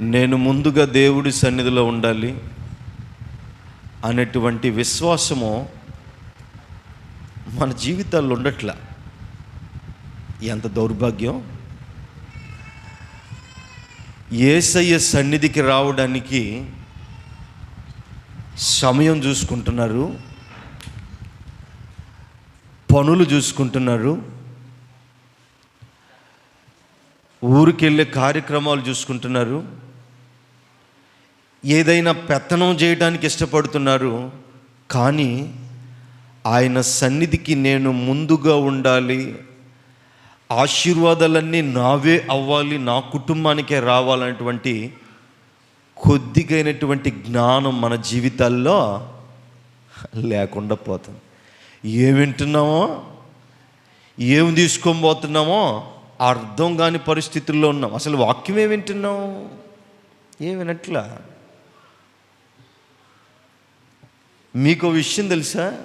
నేను ముందుగా దేవుడి సన్నిధిలో ఉండాలి అనేటువంటి విశ్వాసము మన జీవితాల్లో ఉండట్లా. ఎంత దౌర్భాగ్యం! యేసయ్య సన్నిధికి రావడానికి సమయం చూసుకుంటున్నారు, పనులు చూసుకుంటున్నారు, ఊరికెళ్ళే కార్యక్రమాలు చూసుకుంటున్నారు, ఏదైనా పెత్తనం చేయడానికి ఇష్టపడుతున్నారు. కానీ ఆయన సన్నిధికి నేను ముందుగా ఉండాలి, ఆశీర్వాదాలన్నీ నావే అవ్వాలి, నా కుటుంబానికే రావాలనేటువంటి కొద్దిగైనటువంటి జ్ఞానం మన జీవితాల్లో లేకుండా పోతుంది. ఏమి వింటున్నామో, ఏమి తీసుకొని పోతున్నామో అర్థం కాని పరిస్థితుల్లో ఉన్నాం. అసలు వాక్యం ఏమి వింటున్నాం, ఏమి వినట్లా. మీకు విషయం తెలుసా?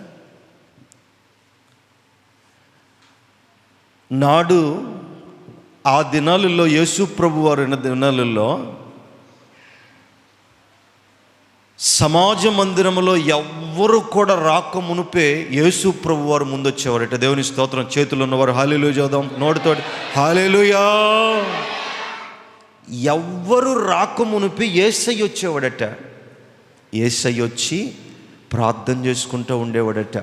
నాడు ఆ దినాలలో, యేసు ప్రభు వారు దినాలలో సమాజ మందిరంలో ఎవ్వరు కూడా రాక మునుపే యేసు ప్రభు వారు ముందొచ్చేవారట. దేవుని స్తోత్రం. చేతులు ఉన్నవారు హల్లెలూయా చదుదాం. నోటితోటి హల్లెలూయా. ఎవ్వరు రాక మునుపే యేసయ్య వచ్చేవాడట. యేసయ్య వచ్చి ప్రార్థన చేసుకుంటూ ఉండేవాడట.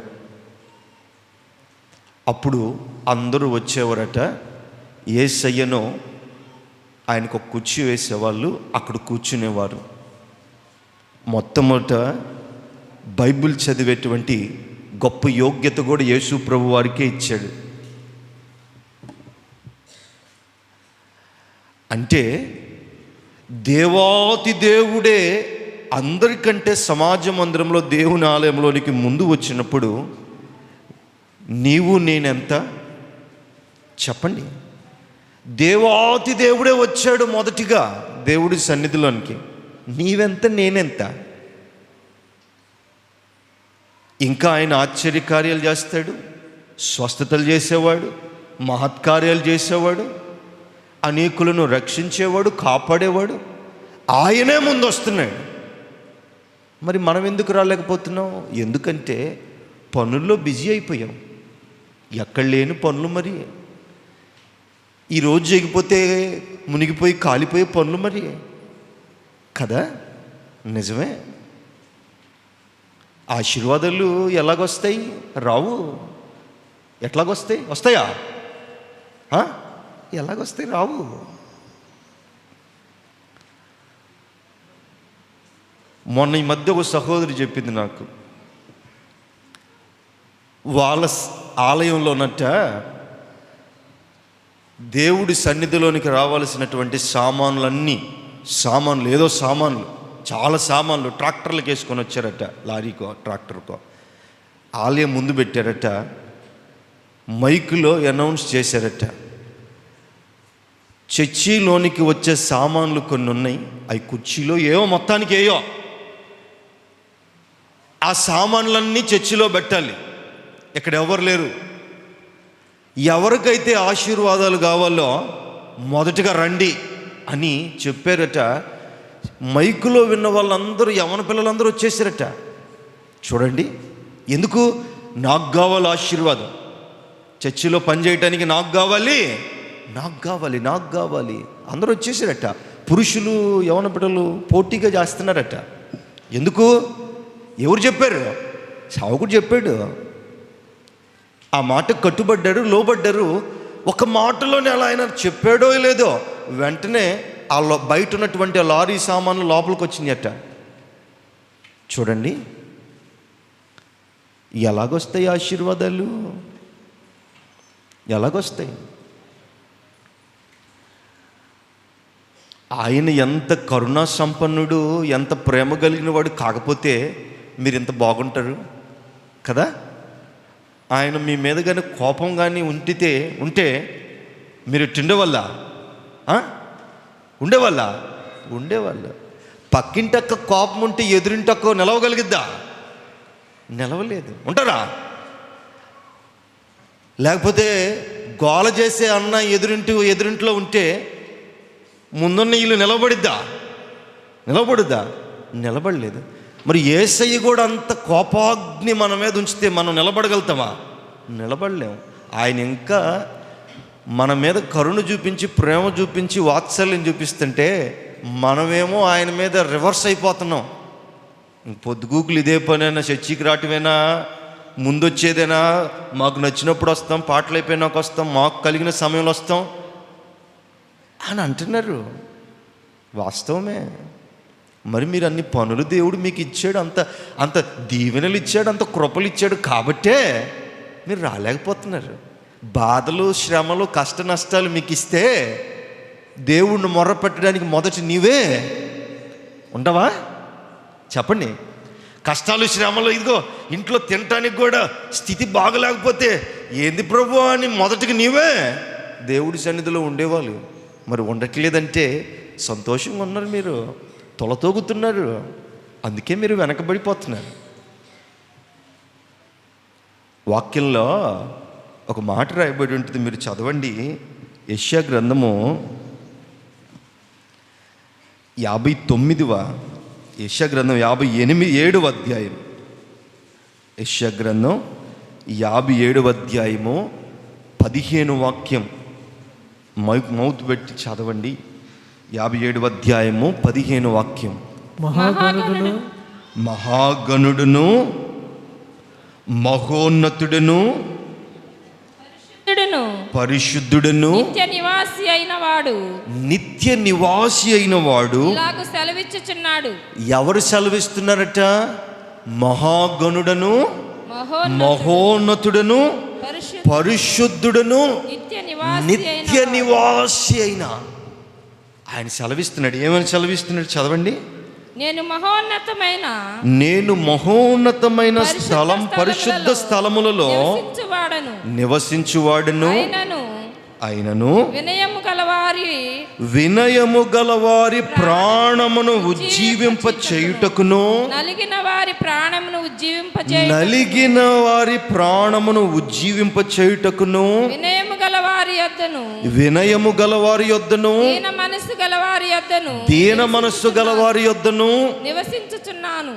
అప్పుడు అందరూ వచ్చేవారట. యేసయ్యను ఆయనకు ఒక కుర్చీ వేసేవాళ్ళు, అక్కడ కూర్చునేవారు. మొట్టమొదట బైబిల్ చదివేటువంటి గొప్ప యోగ్యత కూడా యేసు ప్రభు వారికే ఇచ్చాడు. అంటే దేవాతి దేవుడే అందరికంటే సమాజ మందిరంలో దేవుని ఆలయంలోనికి ముందు వచ్చినప్పుడు నీవు నేనెంత చెప్పండి? దేవాతి దేవుడే వచ్చాడు మొదటిగా దేవుడి సన్నిధిలోనికి. నీవెంత, నేనెంత? ఇంకా ఆయన ఆశ్చర్యకార్యాలు చేస్తాడు, స్వస్థతలు చేసేవాడు, మహత్కార్యాలు చేసేవాడు, అనేకులను రక్షించేవాడు, కాపాడేవాడు. ఆయనే ముందు వస్తున్నాడు. మరి మనం ఎందుకు రాలేకపోతున్నాం? ఎందుకంటే పనుల్లో బిజీ అయిపోయాం. ఎక్కడ లేని పనులు. మరి ఈరోజు చేయకపోతే మునిగిపోయి కాలిపోయే పనులు మరి కదా. నిజమే. ఆశీర్వాదాలు ఎలాగొస్తాయి? రావు. ఎట్లాగొస్తాయి? వస్తాయా? ఎలాగొస్తాయి? రావు. మొన్న ఈ మధ్య ఒక సహోదరి చెప్పింది నాకు, వాళ్ళ ఆలయంలోనట దేవుడి సన్నిధిలోనికి రావాల్సినటువంటి సామాన్లు ఏదో సామాన్లు, చాలా సామాన్లు ట్రాక్టర్లకు వేసుకొని వచ్చారట. లారీకో ట్రాక్టర్కో ఆలయం ముందు పెట్టారట. మైకులో అనౌన్స్ చేశారట, చర్చిలోనికి వచ్చే సామాన్లు కొన్ని ఉన్నాయి, అవి కుర్చీలో ఏవో మొత్తానికి ఏయో ఆ సామాన్లన్నీ చర్చిలో పెట్టాలి. ఇక్కడ ఎవరు లేరు. ఎవరికైతే ఆశీర్వాదాలు కావాలో మొదటగా రండి అని చెప్పారట. మైకులో విన్న వాళ్ళందరూ, యవన పిల్లలందరూ వచ్చేసారట. చూడండి, ఎందుకు? నాకు కావాలి ఆశీర్వాదం. చర్చిలో పనిచేయటానికి నాకు కావాలి. అందరూ వచ్చేసారట. పురుషులు, యవన పిల్లలు పోటీగా చేస్తున్నారట. ఎందుకు? ఎవరు చెప్పారు? సావుకుడు చెప్పాడు. ఆ మాట కట్టుబడ్డారు, లోబడ్డారు. ఒక మాటలోనే అలా ఆయన చెప్పాడో లేదో, వెంటనే ఆ బయట ఉన్నటువంటి లారీ సామాన్లు లోపలికి వచ్చినాయట. చూడండి ఎలాగొస్తాయి ఆశీర్వాదాలు, ఎలాగొస్తాయి. ఆయన ఎంత కరుణా సంపన్నుడు, ఎంత ప్రేమ కలిగిన వాడు. కాకపోతే మీరు ఇంత బాగుంటారు కదా. ఆయన మీ మీద కానీ కోపం కానీ ఉంటే మీరు ఉండేవాళ్ళ. పక్కింటక్క కోపం ఉంటే ఎదురింటక్క నిలవగలిగిద్దా? నిలవలేదు. ఉంటారా? లేకపోతే గోల చేసే అన్న ఎదురింట్లో ఉంటే ముందున్న ఇల్లు నిలబడిద్దా? నిలబడుద్దా? నిలబడలేదు. మరి యేసయ్య కూడా అంత కోపాగ్ని మన మీద ఉంచితే మనం నిలబడగలుగుతామా? నిలబడలేము. ఆయన ఇంకా మన మీద కరుణ చూపించి, ప్రేమ చూపించి, వాత్సల్యం చూపిస్తుంటే మనమేమో ఆయన మీద రివర్స్ అయిపోతున్నాం. పొద్దుగూకులు ఇదే పనైనా, చర్చికి రావటమేనా, ముందొచ్చేదేనా, మాకు నచ్చినప్పుడు వస్తాం, పాటలు అయిపోయినాక వస్తాం, మాకు కలిగిన సమయంలో వస్తాం అని అంటున్నారు. వాస్తవమే. మరి మీరు అన్ని పనులు దేవుడు మీకు ఇచ్చాడు, అంత దీవెనలు ఇచ్చాడు, అంత కృపలు ఇచ్చాడు కాబట్టే మీరు రాలేకపోతున్నారు. బాధలు, శ్రమలు, కష్ట నష్టాలు మీకు ఇస్తే దేవుణ్ణి మొర్ర పెట్టడానికి మొదటి నీవే ఉండవా? చెప్పండి. కష్టాలు, శ్రమలు, ఇదిగో ఇంట్లో తినటానికి కూడా స్థితి బాగలేకపోతే ఏంది ప్రభు అని మొదటికి నీవే దేవుడి సన్నిధిలో ఉండేవాళ్ళు. మరి ఉండట్లేదంటే సంతోషంగా ఉన్నారు, మీరు తొలతోగుతున్నారు, అందుకే మీరు వెనకబడిపోతున్నారు. వాక్యంలో ఒక మాట రాయబడి ఉంటుంది, మీరు చదవండి. యెషయా గ్రంథము 59వ యెషయా గ్రంథం 57వ అధ్యాయం. యెషయా గ్రంథం 57వ అధ్యాయము 15 వాక్యం. మౌత్ పెట్టి చదవండి. 57వ అధ్యాయము 15 వాక్యం. మహాగణుడును మహోన్నతుడును పరిశుద్ధుడును నిత్య నివాసి అయిన వాడు సెలవిచ్చుచున్నాడు. ఎవరు సెలవిస్తున్నారట? మహాగణుడను మహోన్నతుడును పరిశుద్ధుడును నిత్య నివాసి అయిన ఆయన సెలవిస్తున్నాడు. ఏమని సెలవిస్తున్నాడు? చదవండి. నేను మహోన్నతమైన స్థలం, పరిశుద్ధ స్థలములలో నివసించువాడును, అయినను వినయము గలవారి ప్రాణమును ఉజ్జీవింప చేయుటకును, నలిగిన వారి ప్రాణమును ఉజ్జీవింప చేయుటకును, వినయము గలవారి యొద్దను దీన మనస్సు గలవారి యొద్దను నివసించుచున్నాను.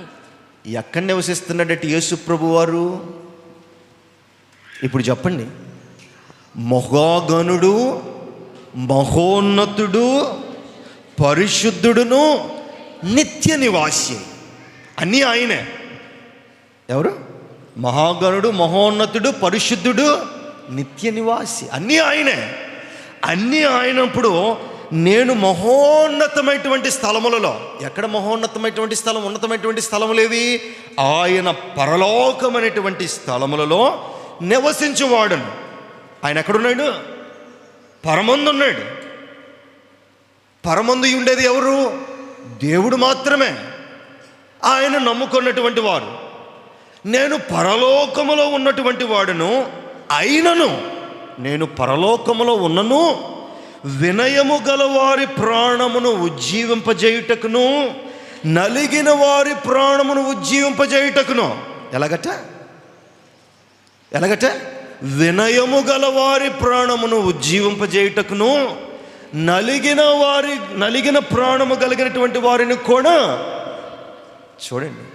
ఎక్కడ నివసిస్తున్నాడట యేసు ప్రభు వారు? ఇప్పుడు చెప్పండి. మహాగణుడు, మహోన్నతుడు, పరిశుద్ధుడును, నిత్య నివాసి, అన్నీ ఆయనే. ఎవరు? మహాగణుడు, మహోన్నతుడు, పరిశుద్ధుడు, నిత్య నివాసి, అన్నీ ఆయనే. అన్నీ ఆయనప్పుడు నేను మహోన్నతమైనటువంటి స్థలములలో, ఎక్కడ మహోన్నతమైనటువంటి స్థలం, ఉన్నతమైనటువంటి స్థలములేవి? ఆయన పరలోకమైనటువంటి స్థలములలో నివసించువాడును. ఆయన ఎక్కడున్నాడు? పరమందు ఉన్నాడు. పరమందు ఉండేది ఎవరు? దేవుడు మాత్రమే. ఆయన నమ్ముకున్నటువంటి వారు. నేను పరలోకములో ఉన్నటువంటి వాడును, అయినను నేను పరలోకములో ఉన్నను వినయము గల వారి ప్రాణమును ఉజ్జీవింపజేయుటకును, నలిగిన వారి ప్రాణమును ఉజ్జీవింపజేయుటకును. ఎలాగట? వినయము గల వారి ప్రాణమును ఉజ్జీవింపజేయుటకును, నలిగిన ప్రాణము కలిగినటువంటి వారిని కూడా. చూడండి,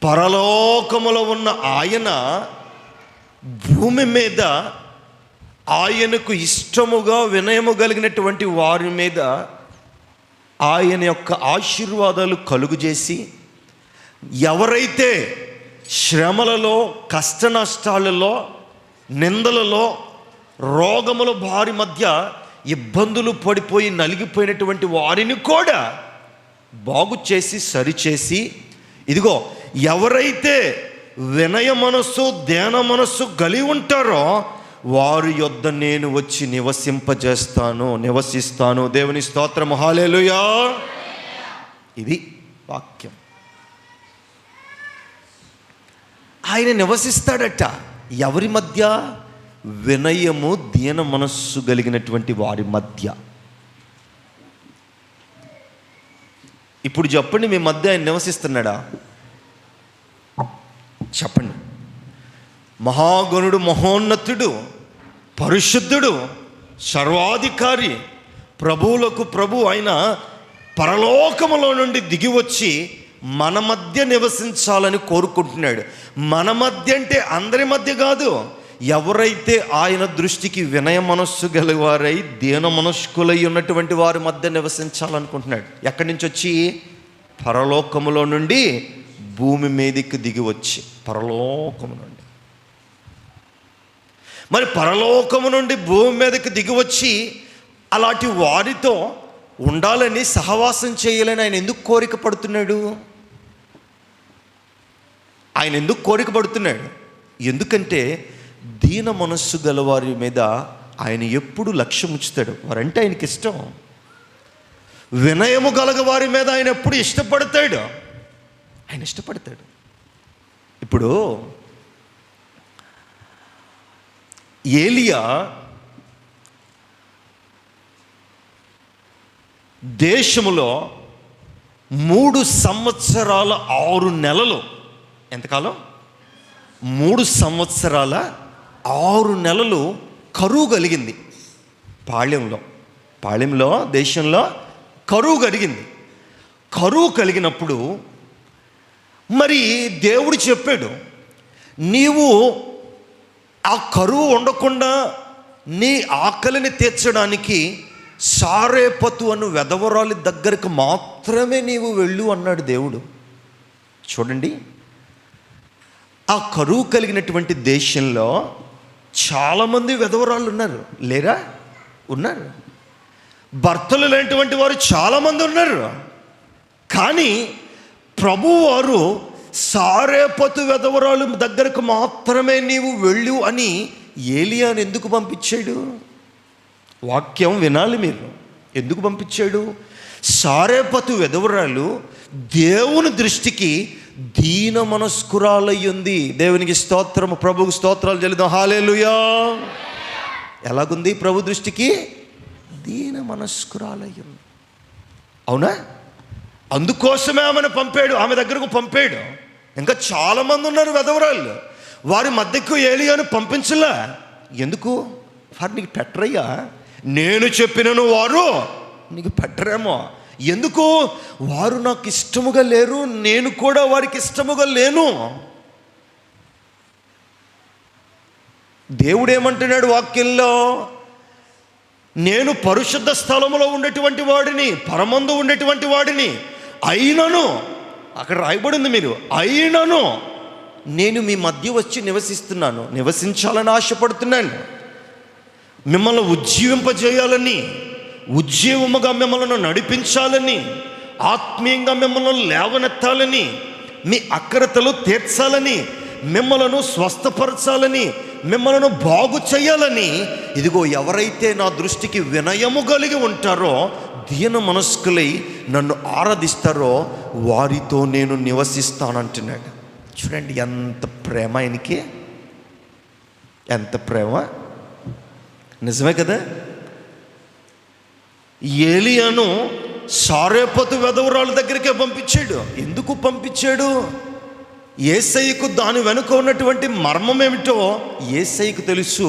పరలోకములో ఉన్న ఆయన భూమి మీద ఆయనకు ఇష్టముగా వినయము కలిగినటువంటి వారి మీద ఆయన యొక్క ఆశీర్వాదాలు కలుగు చేసి, ఎవరైతే శ్రమలలో, కష్ట నష్టాలలో, నిందలలో, రోగముల భారీ మధ్య ఇబ్బందులు పడిపోయి నలిగిపోయినటువంటి వారిని కూడా బాగు చేసి, సరిచేసి, ఇదిగో ఎవరైతే వినయ మనస్సు, ధ్యాన మనస్సు కలిగి ఉంటారో వారి యొద్ద నేను వచ్చి నివసిస్తాను. దేవుని స్తోత్రం, హల్లెలూయా. ఇది వాక్యం. ఆయన నివసిస్తాడట ఎవరి మధ్య? వినయము, దీన మనస్సు కలిగినటువంటి వారి మధ్య. ఇప్పుడు చెప్పండి, మీ మధ్య ఆయన నివసిస్తున్నాడా? చెప్పండి. మహాగణుడు, మహోన్నతుడు, పరిశుద్ధుడు, సర్వాధికారి, ప్రభువులకు ప్రభు అయిన పరలోకములో నుండి దిగి వచ్చి మన మధ్య నివసించాలని కోరుకుంటున్నాడు. మన మధ్య అంటే అందరి మధ్య కాదు, ఎవరైతే ఆయన దృష్టికి వినయ మనస్సు గలవారై దీన మనస్కులై ఉన్నటువంటి వారి మధ్య నివసించాలనుకుంటున్నాడు. ఎక్కడి నుంచి వచ్చి? పరలోకములో నుండి భూమి మీదకి దిగి వచ్చి. పరలోకము నుండి, మరి పరలోకము నుండి భూమి మీదకి దిగి వచ్చి అలాంటి వారితో ఉండాలని, సహవాసం చేయాలని ఆయన ఎందుకు కోరిక పడుతున్నాడు? ఆయన ఎందుకు కోరిక పడుతున్నాడు? ఎందుకంటే దీన మనస్సు గల వారి మీద ఆయన ఎప్పుడు లక్ష్యం ఉంచుతాడు. వారంటే ఆయనకి ఇష్టం. వినయము గలగ వారి మీద ఆయన ఎప్పుడు ఇష్టపడతాడు. ఆయన ఇష్టపడతాడు. ఇప్పుడు ఏలియా దేశములో 3 సంవత్సరాల 6 నెలలు, ఎంతకాలం? 3 సంవత్సరాల 6 నెలలు కరువు కలిగింది. పాళెంలో దేశంలో కరువు కలిగింది. కరువు కలిగినప్పుడు మరి దేవుడు చెప్పాడు, నీవు ఆ కరువు ఉండకుండా నీ ఆకలిని తీర్చడానికి సారేపతు అను వెధవరాలి దగ్గరకు మాత్రమే నీవు వెళ్ళు అన్నాడు దేవుడు. చూడండి, ఆ కరువు కలిగినటువంటి దేశంలో చాలామంది వెధవరాళ్ళు ఉన్నారు, లేరా? ఉన్నారు. భర్తలు లేనటువంటి వారు చాలామంది ఉన్నారు. కానీ ప్రభువారు సారేపతు వెధవరాలు దగ్గరకు మాత్రమే నీవు వెళ్ళు అని ఏలియాను ఎందుకు పంపించాడు? వాక్యం వినాలి మీరు. ఎందుకు పంపించాడు? సారేపతు వెధవరాలు దేవుని దృష్టికి దీన మనస్కురాలయ్యింది. దేవునికి స్తోత్రము, ప్రభువుకు స్తోత్రాలు చెల్లిద్దాం. హల్లెలూయా. ఎలాగుంది? ప్రభు దృష్టికి దీన మనస్కురాలయ్యింది. అవునా? అందుకోసమే ఆమెను పంపాడు, ఆమె దగ్గరకు పంపాడు. ఇంకా చాలామంది ఉన్నారు వెధవరాళ్ళు, వారి మధ్యకు ఏలియాను పంపించలే. ఎందుకు? వారు నీకు పెట్టరయ్యా, నేను చెప్పినను వారు నీకు పెట్టరేమో. ఎందుకు? వారు నాకు ఇష్టముగా లేరు, నేను కూడా వారికి ఇష్టముగా లేను. దేవుడు ఏమంటున్నాడు వాక్యంలో? నేను పరిశుద్ధ స్థలములో ఉండేటువంటి వాడిని, పరమందు ఉండేటువంటి వాడిని అయినను, అక్కడ రాయబడింది మీరు, అయినను నేను మీ మధ్య వచ్చి నివసిస్తున్నాను, నివసించాలని ఆశపడుతున్నాను. మిమ్మల్ని ఉజ్జీవింపజేయాలని, ఉజ్జీవముగా మిమ్మల్ని నడిపించాలని, ఆత్మీయంగా మిమ్మల్ని లేవనెత్తాలని, మీ అక్రతలు తీర్చాలని, మిమ్మలను స్వస్థపరచాలని, మిమ్మల్ని బాగు చేయాలని, ఇదిగో ఎవరైతే నా దృష్టికి వినయము కలిగి ఉంటారో, దీన మనస్కులై నన్ను ఆరాధిస్తారో వారితో నేను నివసిస్తానంటున్నాడు. చూడండి ఎంత ప్రేమ ఆయనకి, ఎంత ప్రేమ. నిజమే కదా? ఏలియాను సారేపతు వెధవరాల దగ్గరికే పంపించాడు. ఎందుకు పంపించాడు? యేసయ్యకు దాని వెనుక ఉన్నటువంటి మర్మం ఏమిటో యేసయ్యకు తెలుసు,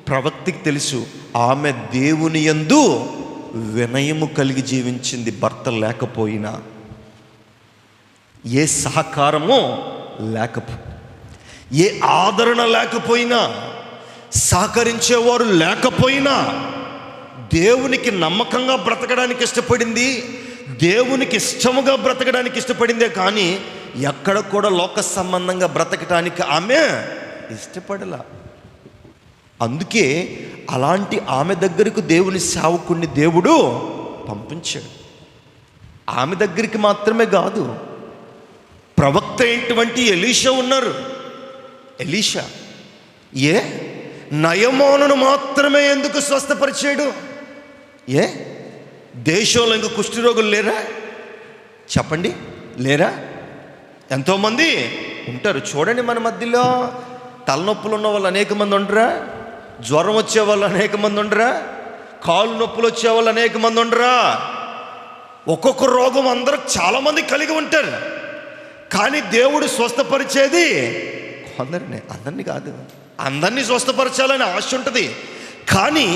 ప్రవక్తకి తెలుసు. ఆమె దేవుని యందు వినయము కలిగి జీవించింది. భర్త లేకపోయినా, ఏ సహకారము లేకపోయినా, ఏ ఆదరణ లేకపోయినా, సహకరించేవారు లేకపోయినా దేవునికి నమ్మకంగా బ్రతకడానికి ఇష్టపడింది, దేవునికి ఇష్టముగా బ్రతకడానికి ఇష్టపడిందే కానీ ఎక్కడ కూడా లోక సంబంధంగా బ్రతకటానికి ఆమె ఇష్టపడలా. అందుకే అలాంటి ఆమె దగ్గరకు దేవుని సేవకుణ్ణి దేవుడు పంపించాడు. ఆమె దగ్గరికి మాత్రమే కాదు, ప్రవక్త అయినటువంటి ఎలీషా ఉన్నారు. ఎలీషా నయమానును మాత్రమే ఎందుకు స్వస్థపరిచాడు? దేశంలో ఇంకా కుష్ఠరోగులు లేరా? చెప్పండి, లేరా? ఎంతోమంది ఉంటారు. చూడండి, మన మధ్యలో తలనొప్పులు ఉన్న వాళ్ళు అనేక మంది ఉండరా? జ్వరం వచ్చే వాళ్ళు అనేక మంది ఉండరా? కాళ్ళు నొప్పులు వచ్చే వాళ్ళు అనేక మంది ఉండరా? ఒక్కొక్క రోగం అందరూ చాలామంది కలిగి ఉంటారు. కానీ దేవుడు స్వస్థపరిచేది కొందరినే, అందరినీ కాదు. అందరినీ స్వస్థపరచాలని ఆశ ఉంటుంది. కానీ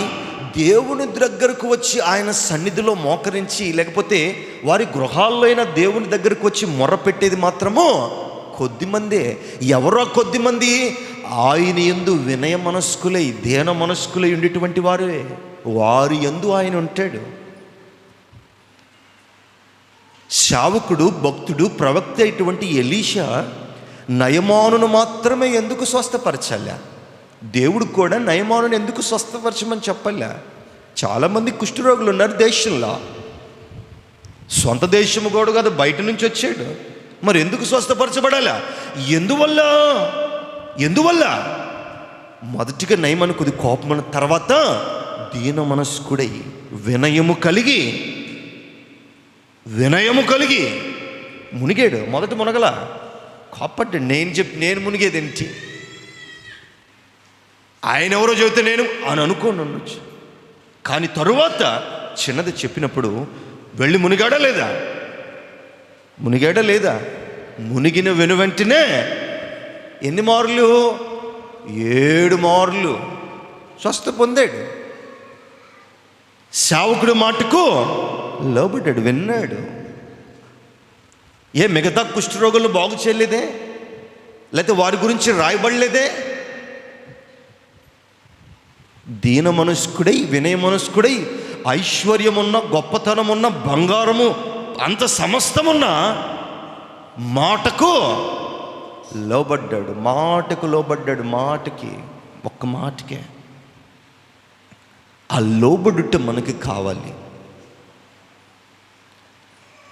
దేవుని దగ్గరకు వచ్చి ఆయన సన్నిధిలో మోకరించి, లేకపోతే వారి గృహాల్లో అయినా దేవుని దగ్గరకు వచ్చి మొర్ర పెట్టేది మాత్రము కొద్దిమందే. ఎవరో కొద్దిమంది ఆయన యందు వినయ మనస్కులై, దేన మనస్కులై ఉండేటువంటి వారే. వారి యందు ఆయన ఉంటాడు. శావకుడు, భక్తుడు, ప్రవక్త అయినటువంటి ఎలీషా నయమానును మాత్రమే ఎందుకు స్వస్థపరచాలా? దేవుడు కూడా నయమానుని ఎందుకు స్వస్థపరచమని చెప్పాలా? చాలామంది కుష్ఠరోగులు ఉన్నారు దేశంలో. సొంత దేశము కూడా కాదు, బయట నుంచి వచ్చాడు. మరి ఎందుకు స్వస్థపరచబడాలా? ఎందువల్ల? మొదటిగా నయమను కొద్ది కోపమైన తర్వాత దీన మనస్కుడై వినయము కలిగి మునిగాడు. మొదట మునగల కోపడ్డాడు. నేను మునిగేదేంటి, ఆయన ఎవరో చెబితే నేను అని అనుకోని ఉండొచ్చు. కానీ తరువాత చిన్నది చెప్పినప్పుడు వెళ్ళి మునిగాడా లేదా? మునిగిన వెనువెంటనే ఎన్ని మార్లు? 7 మార్లు స్వస్థ పొందాడు. సేవకుడి మాటకు లోబడ్డాడు, విన్నాడు. మిగతా కుష్ఠరోగులను బాగు చేయలేదే? లేకపోతే వారి గురించి రాయబడలేదే? దీన మనస్కుడై, వినయ మనస్కుడై, ఐశ్వర్యమున్న, గొప్పతనమున్న, బంగారము, అంత సమస్తమున్న మాటకు లోబడ్డాడు. ఒక్క మాటకే. ఆ లోబడుట మనకి కావాలి.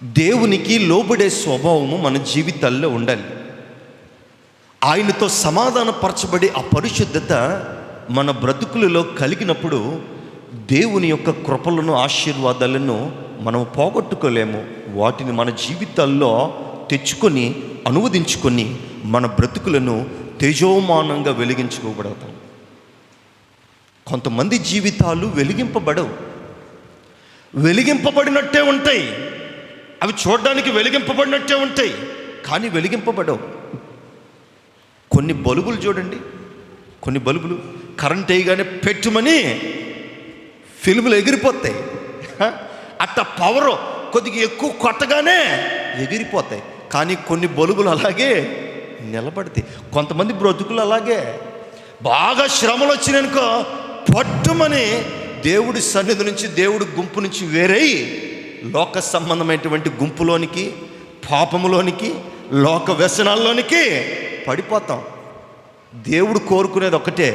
దేవునికి లోబడే స్వభావము మన జీవితాల్లో ఉండాలి. ఆయనతో సమాధానపరచబడి ఆ పరిశుద్ధత మన బ్రతుకులలో కలిగినప్పుడు దేవుని యొక్క కృపలను, ఆశీర్వాదాలను మనం పోగొట్టుకోలేము. వాటిని మన జీవితాల్లో తెచ్చుకొని, అనువదించుకొని మన బ్రతుకులను తేజోమానంగా వెలిగించుకోబడతాం. కొంతమంది జీవితాలు వెలిగింపబడినట్టే ఉంటాయి. అవి చూడడానికి వెలిగింపబడినట్టే ఉంటాయి, కానీ వెలిగింపబడవు. కొన్ని బల్బులు చూడండి, కొన్ని బల్బులు కరెంట్ వేయగానే పెట్టుమని ఫిల్ములు ఎగిరిపోతాయి. అట్ట పవర్ కొద్దిగా ఎక్కువ కొట్టగానే ఎగిరిపోతాయి. కానీ కొన్ని బల్బులు అలాగే నిలబడతాయి. కొంతమంది బ్రతుకులు అలాగే బాగా శ్రమలు వచ్చినాయనుకో పట్టుమని దేవుడి సన్నిధి నుంచి, దేవుడి గుంపు నుంచి వేరై లోక సంబంధమైనటువంటి గుంపులోనికి, పాపములోనికి, లోక వ్యసనాల్లోనికి పడిపోతాం. దేవుడు కోరుకునేది ఒకటే,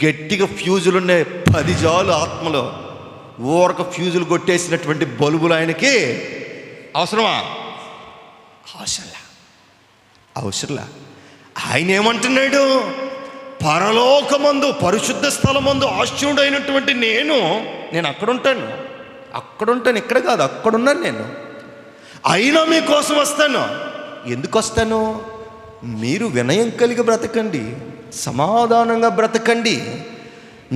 గట్టిగా ఫ్యూజులున్నాయి 10 జాలు ఆత్మలో. ఊరక ఫ్యూజులు కొట్టేసినటువంటి బల్బులు ఆయనకి అవసరమా? అవసరంలా. ఆయన ఏమంటున్నాడు? పరలోకమందు, పరిశుద్ధ స్థలమందు ఆశ్చర్యుడైనటువంటి నేను అక్కడుంటాను. ఇక్కడ కాదు, అక్కడున్నాను నేను. అయినా మీకోసం వస్తాను. ఎందుకు వస్తాను? మీరు వినయం కలిగి బ్రతకండి, సమాధానంగా బ్రతకండి,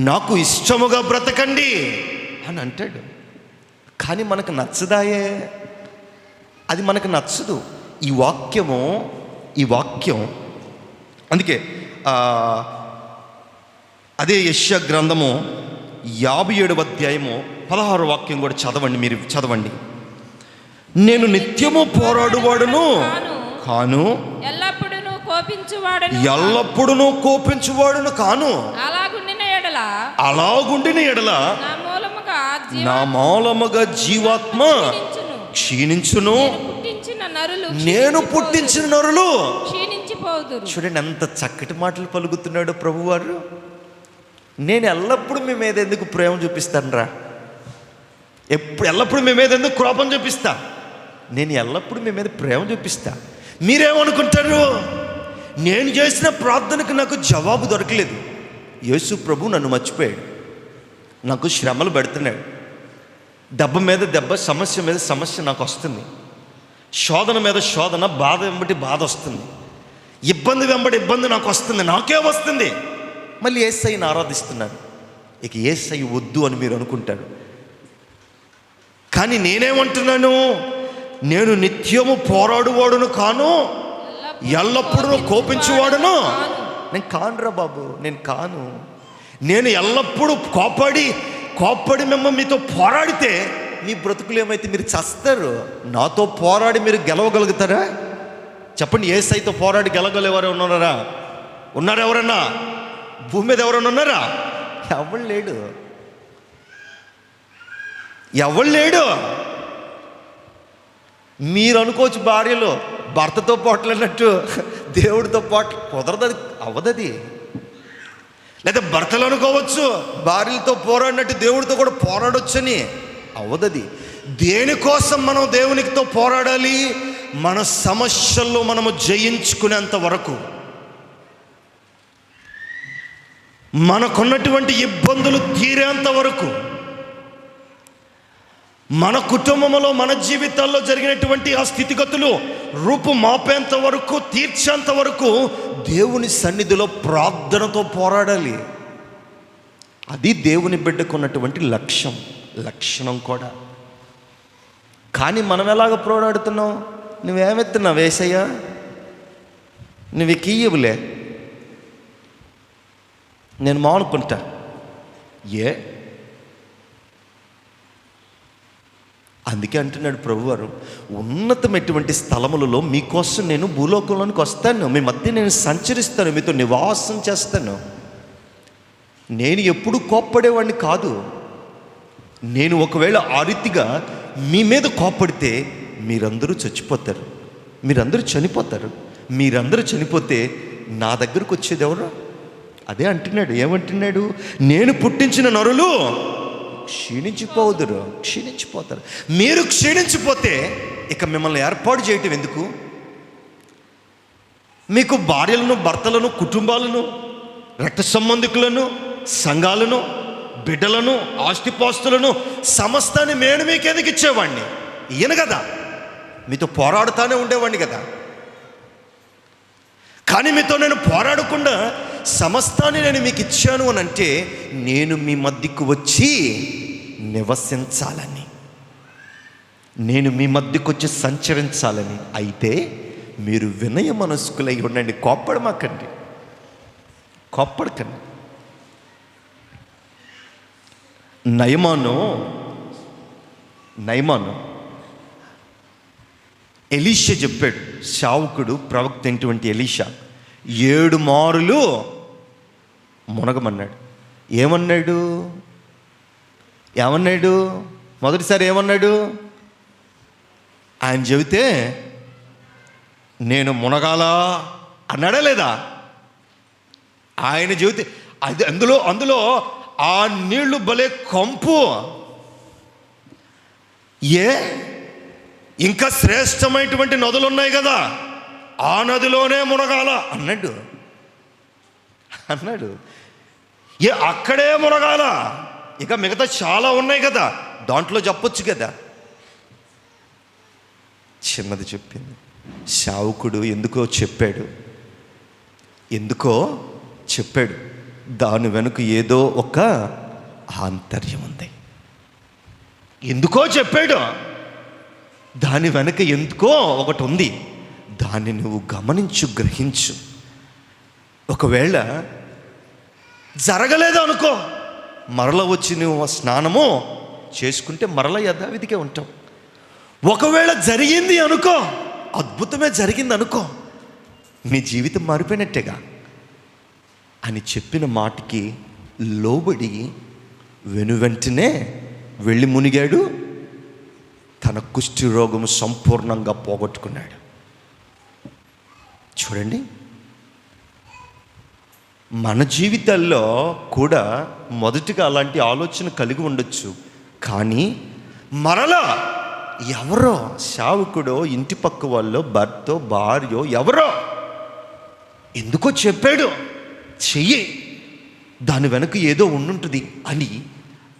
నాకు ఇష్టముగా బ్రతకండి అని అంటాడు. కానీ మనకు నచ్చదాయే, అది మనకు నచ్చదు. ఈ వాక్యం అందుకే అదే యెషయా గ్రంథము 57వ అధ్యాయము 16వ వాక్యం కూడా చదవండి. మీరు చదవండి. నేను నిత్యము పోరాడువాడును కాను, ఎల్లప్పుడూ కోపించువాడును కాను. అలాగుండిన ఎడల నా మూలముగా జీవాత్మ క్షీణించును, నేను పుట్టించిన నరులు క్షీణించిపోదురు. చూడండి ఎంత చక్కటి మాటలు పలుకుతున్నాడు ప్రభువారు. నేను ఎల్లప్పుడూ మీ మీద ఎందుకు ప్రేమ చూపిస్తాను రా? ఎల్లప్పుడూ మీ మీద ఎందుకు కోపం చూపిస్తా? నేను ఎల్లప్పుడూ మీ మీద ప్రేమ చూపిస్తా. మీరేమనుకుంటారు? నేను చేసిన ప్రార్థనకు నాకు జవాబు దొరకలేదు. యేసు ప్రభు నన్ను మర్చిపోయాడు, నాకు శ్రమలు పెడుతున్నాడు, దెబ్బ మీద దెబ్బ, సమస్య మీద సమస్య నాకు వస్తుంది, శోధన మీద శోధన, బాధ వెంబడి బాధ వస్తుంది, ఇబ్బంది వెంబడి ఇబ్బంది నాకు వస్తుంది. నాకే వస్తుంది. మళ్ళీ యేసయ్యని ఆరాధిస్తున్నాను. ఇక యేసయ్య వద్దు అని మీరు అనుకుంటారు. కానీ నేనేమంటున్నాను? నేను నిత్యము పోరాడువాడును కాను, ఎల్లప్పుడూ కోపించువాడును. నేను కానురా బాబు, నేను కాను. నేను ఎల్లప్పుడూ కోపడి కోప్పడి మీతో పోరాడితే మీ బ్రతుకులు ఏమైతే మీరు చస్తారు. నాతో పోరాడి మీరు గెలవగలుగుతారా? చెప్పండి. యేసయ్యతో పోరాడి గెలవగలెవరు ఉన్నారా ఎవరన్నా? భూమి మీద ఎవరన్నా ఉన్నారా? ఎవరు లేడు. మీరు అనుకోవచ్చు భార్యలో భర్తతో పోట్లాడినట్టు దేవుడితో పోట్లు కుదరదు, అది అవ్వదది. లేదా భర్తలు అనుకోవచ్చు భార్యలతో పోరాడినట్టు దేవుడితో కూడా పోరాడొచ్చని, అవ్వదది. దేనికోసం మనం దేవునితో పోరాడాలి? మన సమస్యల్లో మనము జయించుకునేంత వరకు, మనకున్నటువంటి ఇబ్బందులు తీరేంత వరకు, మన కుటుంబంలో మన జీవితాల్లో జరిగినటువంటి ఆ స్థితిగతులు రూపు మాపేంత వరకు, తీర్చేంత వరకు దేవుని సన్నిధిలో ప్రార్థనతో పోరాడాలి. అది దేవుని బిడ్డకున్నటువంటి లక్షణం కూడా. కానీ మనం ఎలాగ పోరాడుతున్నాం? నువ్వేమెత్తున్నావు యేసయ్యా? నువ్వు ఎక్కియవులే, నేను మానుకుంటా. అందుకే అంటున్నాడు ప్రభువారు, ఉన్నతమైనటువంటి స్థలములలో మీకోసం నేను భూలోకంలోనికి వస్తాను, మీ మధ్య నేను సంచరిస్తాను, మీతో నివాసం చేస్తాను. నేను ఎప్పుడు కోప్పడేవాడిని కాదు. నేను ఒకవేళ ఆ రీతిగా మీ మీద కోప్పడితే మీరందరూ చచ్చిపోతారు, మీరందరూ చనిపోతారు. మీరందరూ చనిపోతే నా దగ్గరకు వచ్చేది ఎవరు? అదే అంటున్నాడు. ఏమంటున్నాడు? నేను పుట్టించిన నరులు క్షీణించిపోతారు. మీరు క్షీణించిపోతే ఇక మిమ్మల్ని ఏర్పాటు చేయటం ఎందుకు? మీకు భార్యలను, భర్తలను, కుటుంబాలను, రక్త సంబంధికులను, సంఘాలను, బిడ్డలను, ఆస్తిపాస్తులను, సమస్తాన్ని నేను మీకు ఎందుకు ఇచ్చేవాడిని? ఈయన కదా, మీతో పోరాడుతూనే ఉండేవాడిని కదా. కానీ మీతో నేను పోరాడకుండా సమస్తాన్ని నేను మీకు ఇచ్చాను అని అంటే, నేను మీ మధ్యకు వచ్చి నివసించాలని, నేను మీ మధ్యకు వచ్చి సంచరించాలని. అయితే మీరు వినయ మనస్కులై ఉండండి. కోప్పడకండి. నయమాను ఎలీషా చెప్పాడు. శావుకుడు ప్రవక్త అయినటువంటి ఎలీషా 7 మారులు మునగమన్నాడు. ఏమన్నాడు? మొదటిసారి ఏమన్నాడు? ఆయన చెబితే నేను మునగాలా అన్నాడా లేదా? ఆయన చెబితే అది అందులో ఆ నీళ్లు భలే కంపు. ఇంకా శ్రేష్టమైనటువంటి నదులు ఉన్నాయి కదా, ఆ నదిలోనే మునగాల అన్నాడు. అక్కడే మునగాల, ఇక మిగతా చాలా ఉన్నాయి కదా, దాంట్లో చెప్పొచ్చు కదా. చిన్నది చెప్పింది. శావుకుడు ఎందుకో చెప్పాడు. దాని వెనుక ఏదో ఒక ఆంతర్యం ఉంది. ఎందుకో చెప్పాడు. దాని వెనుక ఎందుకో ఒకటి ఉంది. దాన్ని నువ్వు గమనించు, గ్రహించు. ఒకవేళ జరగలేదు అనుకో, మరల వచ్చి నువ్వు స్నానము చేసుకుంటే మరల యథావిధిగా ఉంటావు. ఒకవేళ జరిగింది అనుకో, అద్భుతమే జరిగింది అనుకో, నీ జీవితం మారిపోయినట్టేగా అని చెప్పిన మాటకి లోబడి వెనువెంటనే వెళ్ళి మునిగాడు. తన కుష్టి రోగము సంపూర్ణంగా పోగొట్టుకున్నాడు. చూడండి, మన జీవితాల్లో కూడా మొదటిగా అలాంటి ఆలోచన కలిగి ఉండొచ్చు. కానీ మరలా ఎవరో శావుకుడో, ఇంటి పక్క వాళ్ళో, భర్తో, భార్యో ఎవరో ఎందుకో చెప్పాడు, చెయ్యి, దాని వెనక ఏదో ఉండుంటుంది అని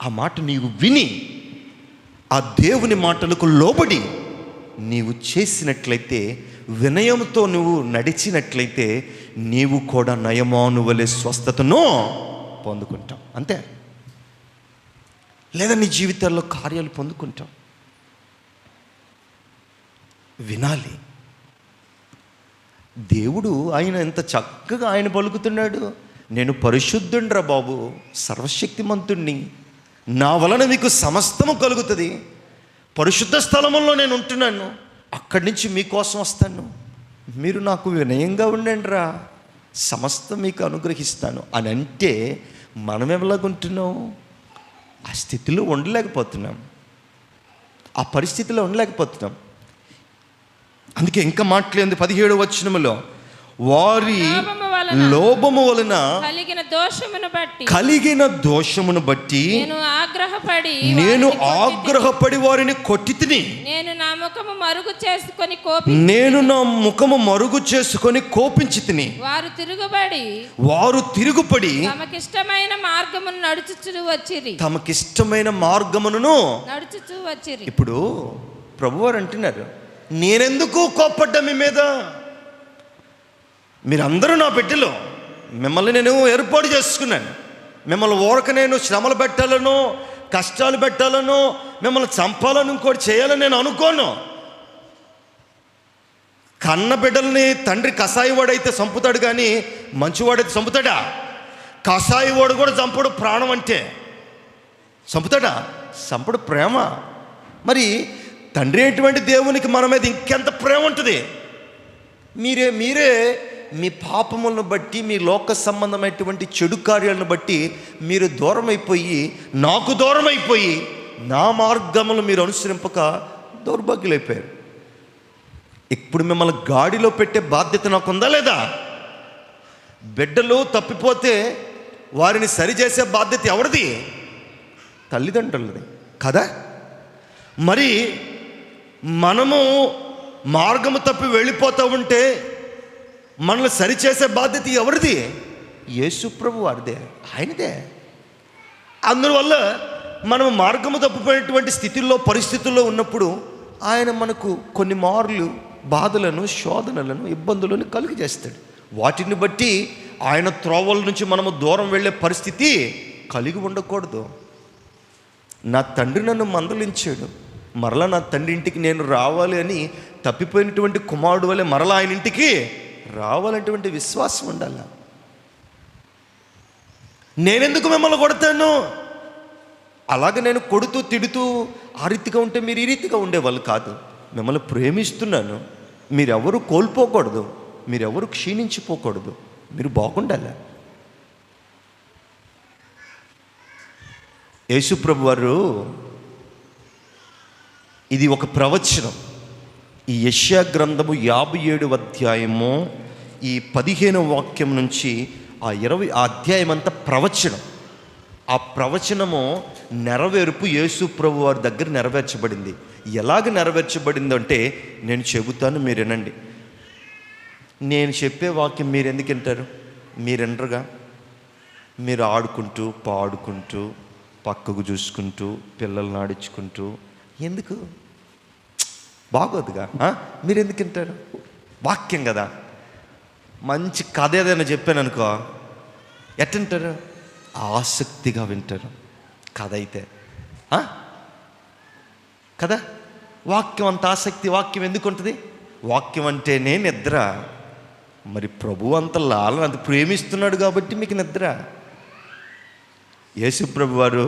ఆ మాట నీవు విని ఆ దేవుని మాటలకు లోబడి నీవు చేసినట్లయితే, వినయంతో నువ్వు నడిచినట్లయితే, నీవు కూడా నయమాను వలె స్వస్థతను పొందుకుంటావు. అంతే. లేదా నీ జీవితాల్లో కార్యాలు పొందుకుంటావు. వినాలి. దేవుడు ఆయన ఎంత చక్కగా ఆయన పలుకుతున్నాడు. నేను పరిశుద్ధుండ్రా బాబు, సర్వశక్తిమంతుణ్ణి, నా వలన మీకు సమస్తము కలుగుతుంది. పరిశుద్ధ స్థలములో నేను ఉంటున్నాను, అక్కడి నుంచి మీకోసం వస్తాను. మీరు నాకు వినయంగా ఉండండి రా, సమస్తం మీకు అనుగ్రహిస్తాను అని అంటే మనం ఎలాగుంటున్నాం? ఆ స్థితిలో ఉండలేకపోతున్నాం, ఆ పరిస్థితిలో ఉండలేకపోతున్నాం. అందుకే ఇంకా మాట్లాడింది 17వ వచనములో, వారి లోభము వలన కలిగిన దోషమును బట్టి నేను ఆగ్రహపడి వారిని కొట్టి తిని, నేను నా ముఖము మరుగు చేసుకొని కోపించి తిని, వారు తిరుగుపడి తమకిష్టమైన మార్గమును నడుచుచు వచ్చిరి. ఇప్పుడు ప్రభువారు అంటున్నారు, నేనెందుకు కోప్పడ్డా మీ మీద? మీరందరూ నా బిడ్డలు, మిమ్మల్ని నేను ఏర్పాటు చేసుకున్నాను. మిమ్మల్ని ఊరక నేను శ్రమలు పెట్టాలను, కష్టాలు పెట్టాలను, మిమ్మల్ని చంపాలని ఇంకోటి చేయాలని నేను అనుకోను. కన్న బిడ్డల్ని తండ్రి కసాయివాడైతే చంపుతాడు, కానీ మంచివాడైతే చంపుతాడా? కసాయివాడు కూడా చంపడు. ప్రాణం అంటే చంపుతాడా? చంపడు, ప్రేమ. మరి తండ్రి అయినటువంటి దేవునికి మన మీద ఇంకెంత ప్రేమ ఉంటుంది? మీరే మీ పాపములను బట్టి, మీ లోక సంబంధమైనటువంటి చెడు కార్యాలను బట్టి మీరు దూరం అయిపోయి, నాకు దూరం అయిపోయి, నా మార్గములు మీరు అనుసరింపక దౌర్భాగ్యులైపోయారు. ఇప్పుడు మిమ్మల్ని గాడిలో పెట్టే బాధ్యత నాకుందా లేదా? బిడ్డలు తప్పిపోతే వారిని సరిచేసే బాధ్యత ఎవరిది? తల్లిదండ్రులది కదా. మరి మనము మార్గము తప్పి వెళ్ళిపోతూ ఉంటే మనల్ని సరిచేసే బాధ్యత ఎవరిది? యేసు ప్రభు వారిదే, ఆయనదే. అందువల్ల మనం మార్గము తప్పిపోయినటువంటి స్థితిలో, పరిస్థితుల్లో ఉన్నప్పుడు ఆయన మనకు కొన్ని మార్లు బాధలను, శోధనలను, ఇబ్బందులను కలుగు చేస్తాడు. వాటిని బట్టి ఆయన త్రోవల నుంచి మనము దూరం వెళ్ళే పరిస్థితి కలిగి ఉండకూడదు. నా తండ్రి నన్ను మందలించాడు, మరలా నా తండ్రి ఇంటికి నేను రావాలి అని తప్పిపోయినటువంటి కుమారుడు వలె మరలా ఆయన ఇంటికి రావాలనేటువంటి విశ్వాసం ఉండాలి. నేనెందుకు మిమ్మల్ని కొడతాను? అలాగే నేను కొడుతూ తిడుతూ ఆ రీతిగా ఉంటే మీరు ఈ రీతిగా ఉండేవాళ్ళు కాదు. మిమ్మల్ని ప్రేమిస్తున్నాను, మీరెవరు కోల్పోకూడదు, మీరెవరు క్షీణించిపోకూడదు, మీరు బాగుండాలి. యేసుప్రభు వారు, ఇది ఒక ప్రవచనం. ఈ యెషయా గ్రంథము 57వ అధ్యాయము ఈ 15వ వాక్యం నుంచి ఆ అధ్యాయం అంతా ప్రవచనం. ఆ ప్రవచనము నెరవేర్పు యేసు ప్రభు వారి దగ్గర నెరవేర్చబడింది. ఎలాగ నెరవేర్చబడిందంటే నేను చెబుతాను, మీరు వినండి. నేను చెప్పే వాక్యం మీరు ఎందుకు వింటారు? మీరు వినరుగా. మీరు ఆడుకుంటూ, పాడుకుంటూ, పక్కకు చూసుకుంటూ, పిల్లల్ని ఆడించుకుంటూ, ఎందుకు? బాగోదుగా. మీరు ఎందుకు వింటారు? వాక్యం కదా. మంచి కథ ఏదైనా చెప్పాను అనుకో, ఎట్టింటారు? ఆసక్తిగా వింటారు. కథ అయితే కదా. వాక్యం అంత ఆసక్తి. వాక్యం ఎందుకు ఉంటుంది? వాక్యం అంటేనే నిద్ర. మరి ప్రభు అంత లాలను అంత ప్రేమిస్తున్నాడు కాబట్టి మీకు నిద్ర. యేసు ప్రభు వారు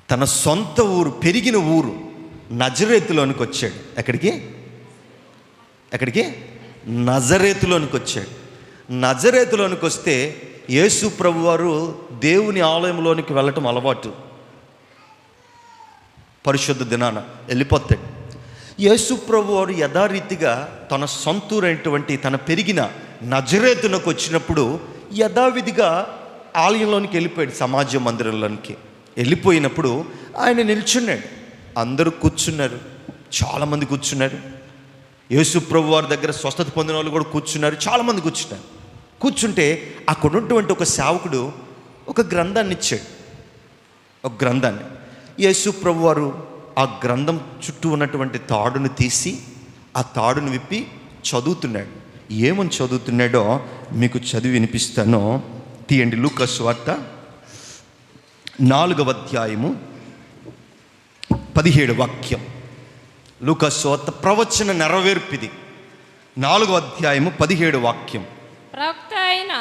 తన సొంత ఊరు, పెరిగిన ఊరు నజరేతులోనికి వచ్చాడు. ఎక్కడికి? నజరేతులోనికి వచ్చాడు. నజరేతులోనికి వస్తే యేసు ప్రభు వారు దేవుని ఆలయంలోనికి వెళ్ళటం అలవాటు. పరిశుద్ధ దినాన వెళ్ళిపోతాడు. యేసు ప్రభు వారు యథారీతిగా తన సొంతూరైనటువంటి తన పెరిగిన నజరేతునకు వచ్చినప్పుడు యథావిధిగా ఆలయంలోనికి వెళ్ళిపోయాడు. సమాజ మందిరంలోనికి వెళ్ళిపోయినప్పుడు ఆయన నిల్చున్నాడు. అందరూ కూర్చున్నారు, చాలామంది కూర్చున్నారు. యేసు ప్రభు వారి దగ్గర స్వస్థత పొందిన వాళ్ళు కూడా కూర్చున్నారు, చాలామంది కూర్చున్నారు. కూర్చుంటే అక్కడ ఉన్నటువంటి ఒక సేవకుడు ఒక గ్రంథాన్ని ఇచ్చాడు. ఒక గ్రంథాన్ని యేసు ప్రభు వారు ఆ గ్రంథం చుట్టూ ఉన్నటువంటి తాడును తీసి ఆ తాడును విప్పి చదువుతున్నాడు. ఏమని చదువుతున్నాడో మీకు చదివి వినిపిస్తాను. తీయండి. లూకా సువార్త 4వ అధ్యాయము 17వ వాక్యం. లూకా సువార్త ప్రవచన నెరవేర్పిది. 4వ అధ్యాయము 17వ వాక్యం. ప్రవక్త అయిన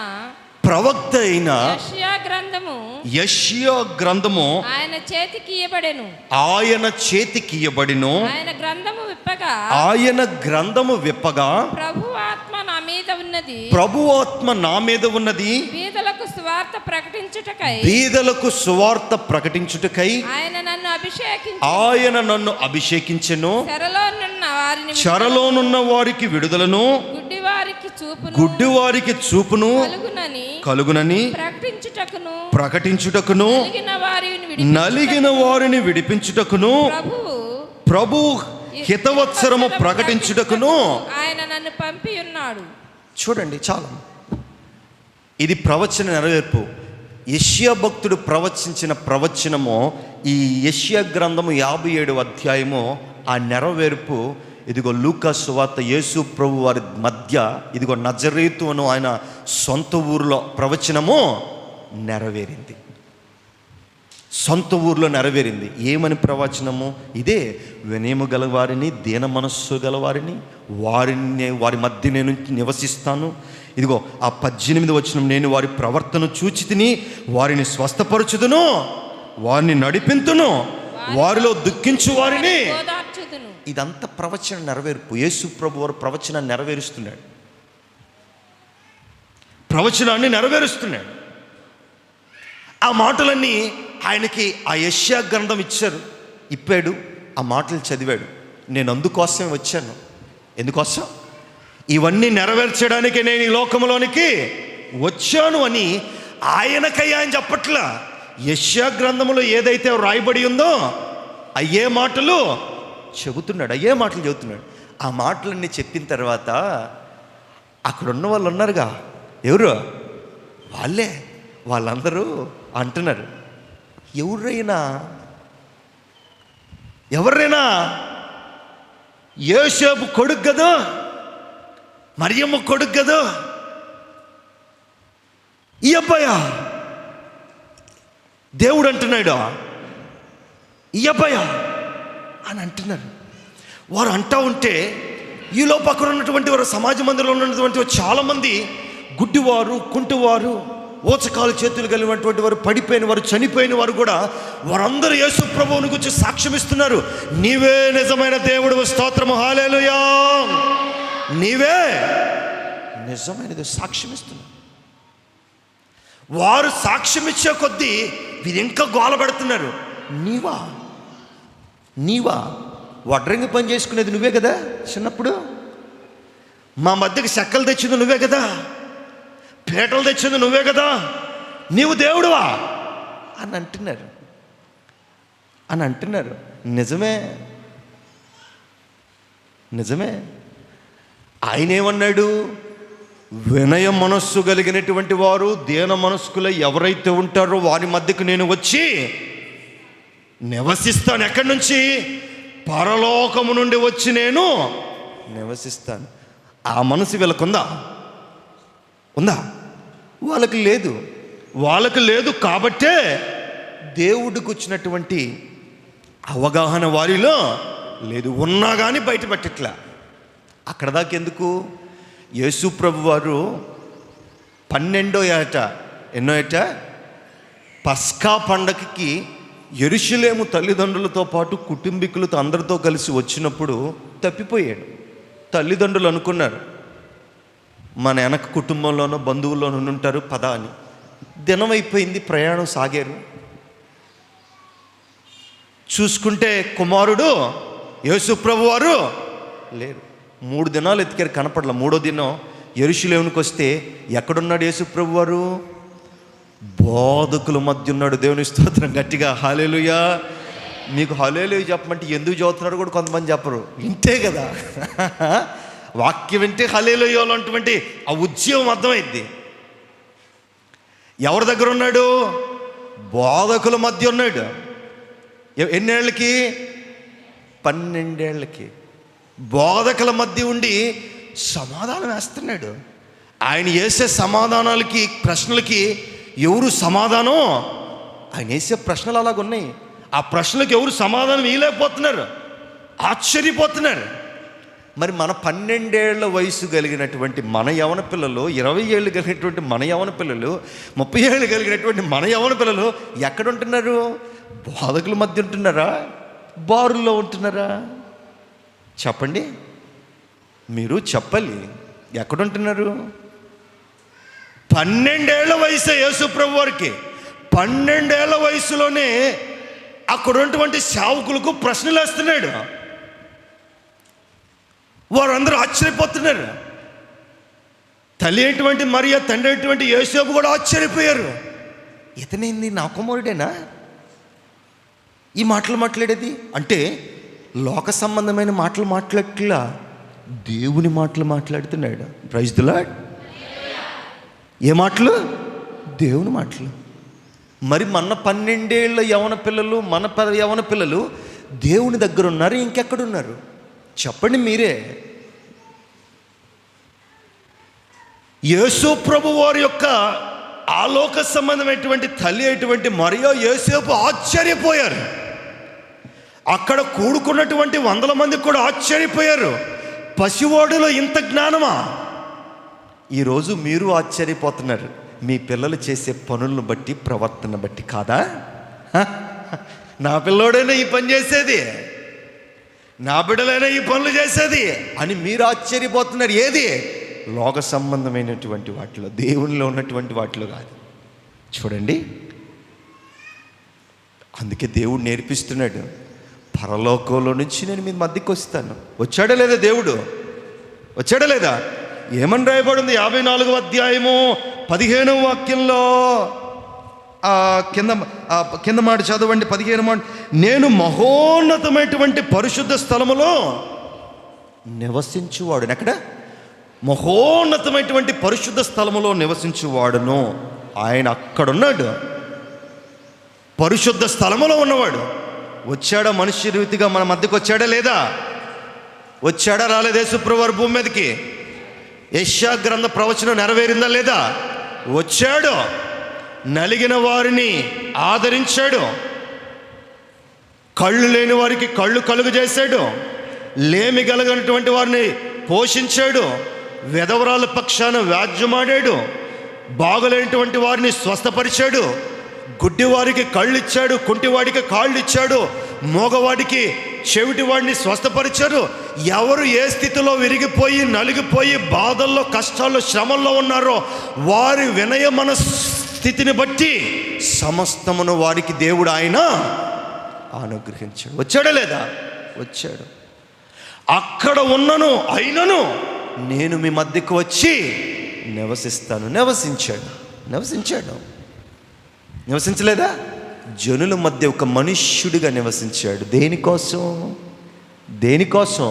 ప్రవక్త అయిన యెషయా గ్రంథము యెషయా గ్రంథము ఆయన చేతికి ఇయ్యబడెను. ఆయన చేతికి ఇయ్యబడిను. ఆయన గ్రంథము విప్పగా ఆయన గ్రంథము విప్పగా ప్రభు ఆత్మ నా మీద ఉన్నది. ప్రభు ఆత్మ నా మీద ఉన్నది. బీదలకు సువార్త ప్రకటించుటకై బీదలకు సువార్త ప్రకటించుటకై ఆయన నన్ను అభిషేకించెను. చెరలోనున్న వారికి విడుదలను, గుడ్డివారికి చూపును కలుగునని ప్రకటించుటకును, నలిగిన వారిని విడిపించుటకును, ప్రభు హితవత్సరము ప్రకటించుటకును ఆయన నన్ను పంపి ఉన్నాడు. చూడండి, చాలా ఇది ప్రవచన నెరవేర్పు. యెషయా భక్తుడు ప్రవచించిన ప్రవచనము, ఈ యెషయా గ్రంథము 57వ అధ్యాయము ఆ నెరవేర్పు. ఇదిగో లూకా సువార్త యేసు ప్రభు వారి మధ్య ఇదిగో నజరేతు అను ఆయన సొంత ఊరిలో ప్రవచనము నెరవేరింది. సొంత ఊరిలో నెరవేరింది. ఏమని ప్రవచనము? ఇదే, వినయము గలవారిని, దీన మనస్సు గలవారిని, వారి మధ్య నేను నివసిస్తాను. ఇదిగో ఆ 18వ వచనం, నేను వారి ప్రవర్తన చూచి తిని వారిని స్వస్థపరచుదును, వారిని నడిపింతును, వారిలో దుఃఖించు వారిని. ఇదంతా ప్రవచన నెరవేర్పు. యేసు ప్రభు వారు ప్రవచనాన్ని నెరవేరుస్తున్నాడు, ప్రవచనాన్ని నెరవేరుస్తున్నాడు. ఆ మాటలన్నీ ఆయనకి ఆ యెషయా గ్రంథం ఇప్పాడు. ఆ మాటలు చదివాడు. నేను అందుకోసమే వచ్చాను. ఎందుకోసం? ఇవన్నీ నెరవేర్చడానికి నేను ఈ లోకంలోనికి వచ్చాను అని ఆయనకయ్యా ఆయన చెప్పట్లా. యెషయా గ్రంథంలో ఏదైతే రాయబడి ఉందో అయ్యే మాటలు చెబుతున్నాడు. ఆ మాటలన్నీ చెప్పిన తర్వాత అక్కడ ఉన్న వాళ్ళు ఉన్నారుగా, ఎవరు? వాళ్ళందరూ అంటున్నారు, ఎవరైనా యోసేపు కొడుకు కదా, మరియమ్మ కొడుకు కదా, ఈ అబ్బాయా దేవుడు అంటున్నాడు, ఈ అబ్బాయా అని అంటున్నారు. వారు అంటూ ఉంటే ఈలో పక్కన ఉన్నటువంటి వారు, సమాజ మందిరంలో ఉన్నటువంటి చాలామంది గుడ్డివారు, కుంటివారు, ఓచకాలు చేతులు కలిగినటువంటి వారు, పడిపోయిన వారు, చనిపోయిన వారు కూడా వారందరూ యేసు ప్రభువుని గురించి సాక్ష్యం ఇస్తున్నారు. నీవే నిజమైన దేవుడు, స్తోత్రము, హల్లెలూయా, నీవే నిజమైనది సాక్ష్యం ఇస్తున్నారు. వారు సాక్ష్యం ఇచ్చే కొద్దీ వీరు ఇంకా గోల పెడుతున్నారు. నీవా వడ్రంగి పని చేసుకునేది నువ్వే కదా, చిన్నప్పుడు మా మధ్యకి చెక్కలు తెచ్చింది నువ్వే కదా, పీటలు తెచ్చింది నువ్వే కదా, నీవు దేవుడువా అని అంటున్నారు. నిజమే. ఆయన ఏమన్నాడు? వినయ మనస్సు కలిగినటువంటి వారు, దీన మనస్కులు ఎవరైతే ఉంటారో వారి మధ్యకు నేను వచ్చి నివసిస్తాను. ఎక్కడి నుంచి? పరలోకము నుండి వచ్చి నేను నివసిస్తాను. ఆ మనసు వీళ్ళకుందా? వాళ్ళకి లేదు. కాబట్టే దేవుడికి వచ్చినటువంటి అవగాహన వారిలో లేదు. ఉన్నా కానీ బయట పెట్టట్లా. అక్కడ దాకా ఎందుకు? యేసు ప్రభు వారు 12వ ఏట పస్కా పండగకి యెరూషలేము తల్లిదండ్రులతో పాటు కుటుంబీకులతో అందరితో కలిసి వచ్చినప్పుడు తప్పిపోయాడు. తల్లిదండ్రులు అనుకున్నారు మన వెనక కుటుంబంలోనో బంధువుల్లోనూ ఉంటారు, పద అని. దినం అయిపోయింది, ప్రయాణం సాగారు. చూసుకుంటే కుమారుడు యేసు ప్రభు వారు లేరు. 3 దినాలు ఎతికారు, కనపడలే. 3వ దినం యెరూషలేమునికి వస్తే ఎక్కడున్నాడు యేసు ప్రభు వారు? బోధకుల మధ్య ఉన్నాడు. దేవుని స్తోత్రం, గట్టిగా హల్లెలూయా. మీకు హల్లెలూయా చెప్పమంటే ఎందుకు చదువుతున్నాడు కూడా కొంతమంది చెప్పరు, వింటే కదా. వాక్యం వింటే హల్లెలూయాలో అటువంటి ఆ ఉద్యమం అర్థమైంది. ఎవరి దగ్గర ఉన్నాడు? బోధకుల మధ్య ఉన్నాడు. ఎన్నేళ్ళకి? 12 ఏళ్ళకి. బోధకుల మధ్య ఉండి సమాధానం వేస్తున్నాడు. ఆయన వేసే సమాధానాలకి, ప్రశ్నలకి ఎవరు సమాధానం? ఆయన వేసే ప్రశ్నలు అలాగున్నాయి. ఆ ప్రశ్నలకు ఎవరు సమాధానం ఇవ్వలేకపోతున్నారు, ఆశ్చర్యపోతున్నారు. మరి మన 12 ఏళ్ల వయసు కలిగినటువంటి మన యవన పిల్లలు, 20 ఏళ్ళు కలిగినటువంటి మన యవన పిల్లలు, 30 ఏళ్ళు కలిగినటువంటి మన యవన పిల్లలు ఎక్కడ ఉంటున్నారు? బోధకుల మధ్య ఉంటున్నారా? బారుల్లో ఉంటున్నారా? చెప్పండి, మీరు చెప్పాలి. ఎక్కడుంటున్నారు? 12 ఏళ్ల వయసు యేసు ప్రభు వారికి. 12 ఏళ్ల వయసులోనే అక్కడ ఉన్నటువంటి సేవకులకు ప్రశ్నలు వేస్తున్నాడు. వారందరూ ఆశ్చర్యపోతున్నారు. తల్లి అయినటువంటి మరియ, తండ్రి అయినటువంటి యోసేపు కూడా ఆశ్చర్యపోయారు. ఇతనేంది, నా కుమారుడేనా ఈ మాటలు మాట్లాడేది? అంటే లోక సంబంధమైన మాటలు మాట్లాడట్లా, దేవుని మాటలు మాట్లాడుతున్నాడు. Praise the lord. ఏ మాటలు? దేవుని మాటలు. మరి మన 12 ఏళ్ళ యవన పిల్లలు, మన యవన పిల్లలు దేవుని దగ్గర ఉన్నారు, ఇంకెక్కడున్నారు? చెప్పండి మీరే. యేసు ప్రభు వారి యొక్క ఆలోక సంబంధమైనటువంటి తల్లి అయినటువంటి మరియ, యోసేపు ఆశ్చర్యపోయారు. అక్కడ కూడుకున్నటువంటి 100 మంది కూడా ఆశ్చర్యపోయారు. పసివాడులో ఇంత జ్ఞానమా? ఈరోజు మీరు ఆశ్చర్యపోతున్నారు, మీ పిల్లలు చేసే పనులను బట్టి, ప్రవర్తన బట్టి కాదా? నా పిల్లోడైనా ఈ పని చేసేది, నా బిడ్డలైనా ఈ పనులు చేసేది అని మీరు ఆశ్చర్యపోతున్నారు. ఏది? లోక సంబంధమైనటువంటి వాటిలో, దేవునిలో ఉన్నటువంటి వాటిలో కాదు. చూడండి, అందుకే దేవుడు నేర్పిస్తున్నాడు, పరలోకంలో నుంచి నేను మీ మధ్యకి వస్తాను. వచ్చాడా లేదా దేవుడు? వచ్చాడా లేదా? ఏమని రాయబడింది? 54వ అధ్యాయము 15వ వాక్యంలో కింద మాట చదవండి. 15వ మాట, నేను మహోన్నతమైనటువంటి పరిశుద్ధ స్థలములో నివసించువాడును. ఎక్కడ? మహోన్నతమైనటువంటి పరిశుద్ధ స్థలములో నివసించువాడును. ఆయన అక్కడున్నాడు, పరిశుద్ధ స్థలములో ఉన్నవాడు. వచ్చాడా? మనుష్య రీతిగా మన మధ్యకు వచ్చాడా లేదా? వచ్చాడా? రాలేదు యేసు ప్రభువు వారు భూమి మీదకి. యెషయా గ్రంథ ప్రవచనం నెరవేరిందా లేదా? వచ్చాడు. నలిగిన వారిని ఆదరించాడు, కళ్ళు లేని వారికి కళ్ళు కలుగు చేశాడు, లేమి కలగనటువంటి వారిని పోషించాడు, విధవరాల పక్షాన వ్యాజ్యమాడాడు, బాగులేనటువంటి వారిని స్వస్థపరిచాడు, గుడ్డివారికి కళ్ళు ఇచ్చాడు, కుంటివాడికి కాళ్ళు ఇచ్చాడు, మోగవాడికి చెవిటి వాడిని స్వస్థపరిచారు. ఎవరు ఏ స్థితిలో విరిగిపోయి, నలిగిపోయి, బాధల్లో, కష్టాల్లో, శ్రమల్లో ఉన్నారో వారి వినయ మనస్థితిని బట్టి సమస్తమును వారికి దేవుడు ఆయన అనుగ్రహించాడు. వచ్చాడా లేదా? వచ్చాడు. అక్కడ ఉన్నను, అయినను నేను మీ మధ్యకు వచ్చి నివసిస్తాను. నివసించాడు. నివసించలేదా? జనుల మధ్య ఒక మనుష్యుడిగా నివసించాడు. దేనికోసం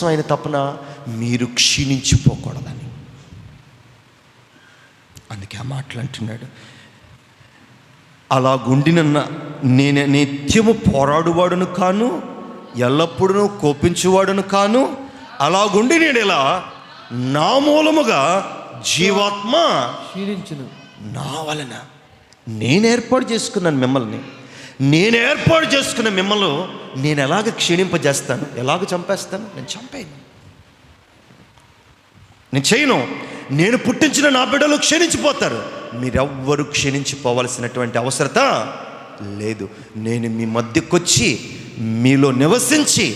ఆయన తపన? మీరు క్షీణించిపోకూడదని. అందుకే ఆ మాటలు అంటున్నాడు. అలా గుండిన నేను నిత్యము పోరాడువాడును కాను, ఎల్లప్పుడూ కోపించువాడును కాను. అలాగుండి నేను ఇలా నా మూలముగా జీవాత్మ క్షీణించును. నా వలన నేను ఏర్పాటు చేసుకున్న మిమ్మల్ని నేను ఎలాగ క్షీణింపజేస్తాను? ఎలాగ చంపేస్తాను? నేను చంపేను, నేను చేయను. నేను పుట్టించిన నా బిడ్డలు క్షీణించిపోతారు. మీరెవ్వరూ క్షీణించిపోవలసినటువంటి అవసరత లేదు. నేను మీ మధ్యకొచ్చి, మీలో నివసించి,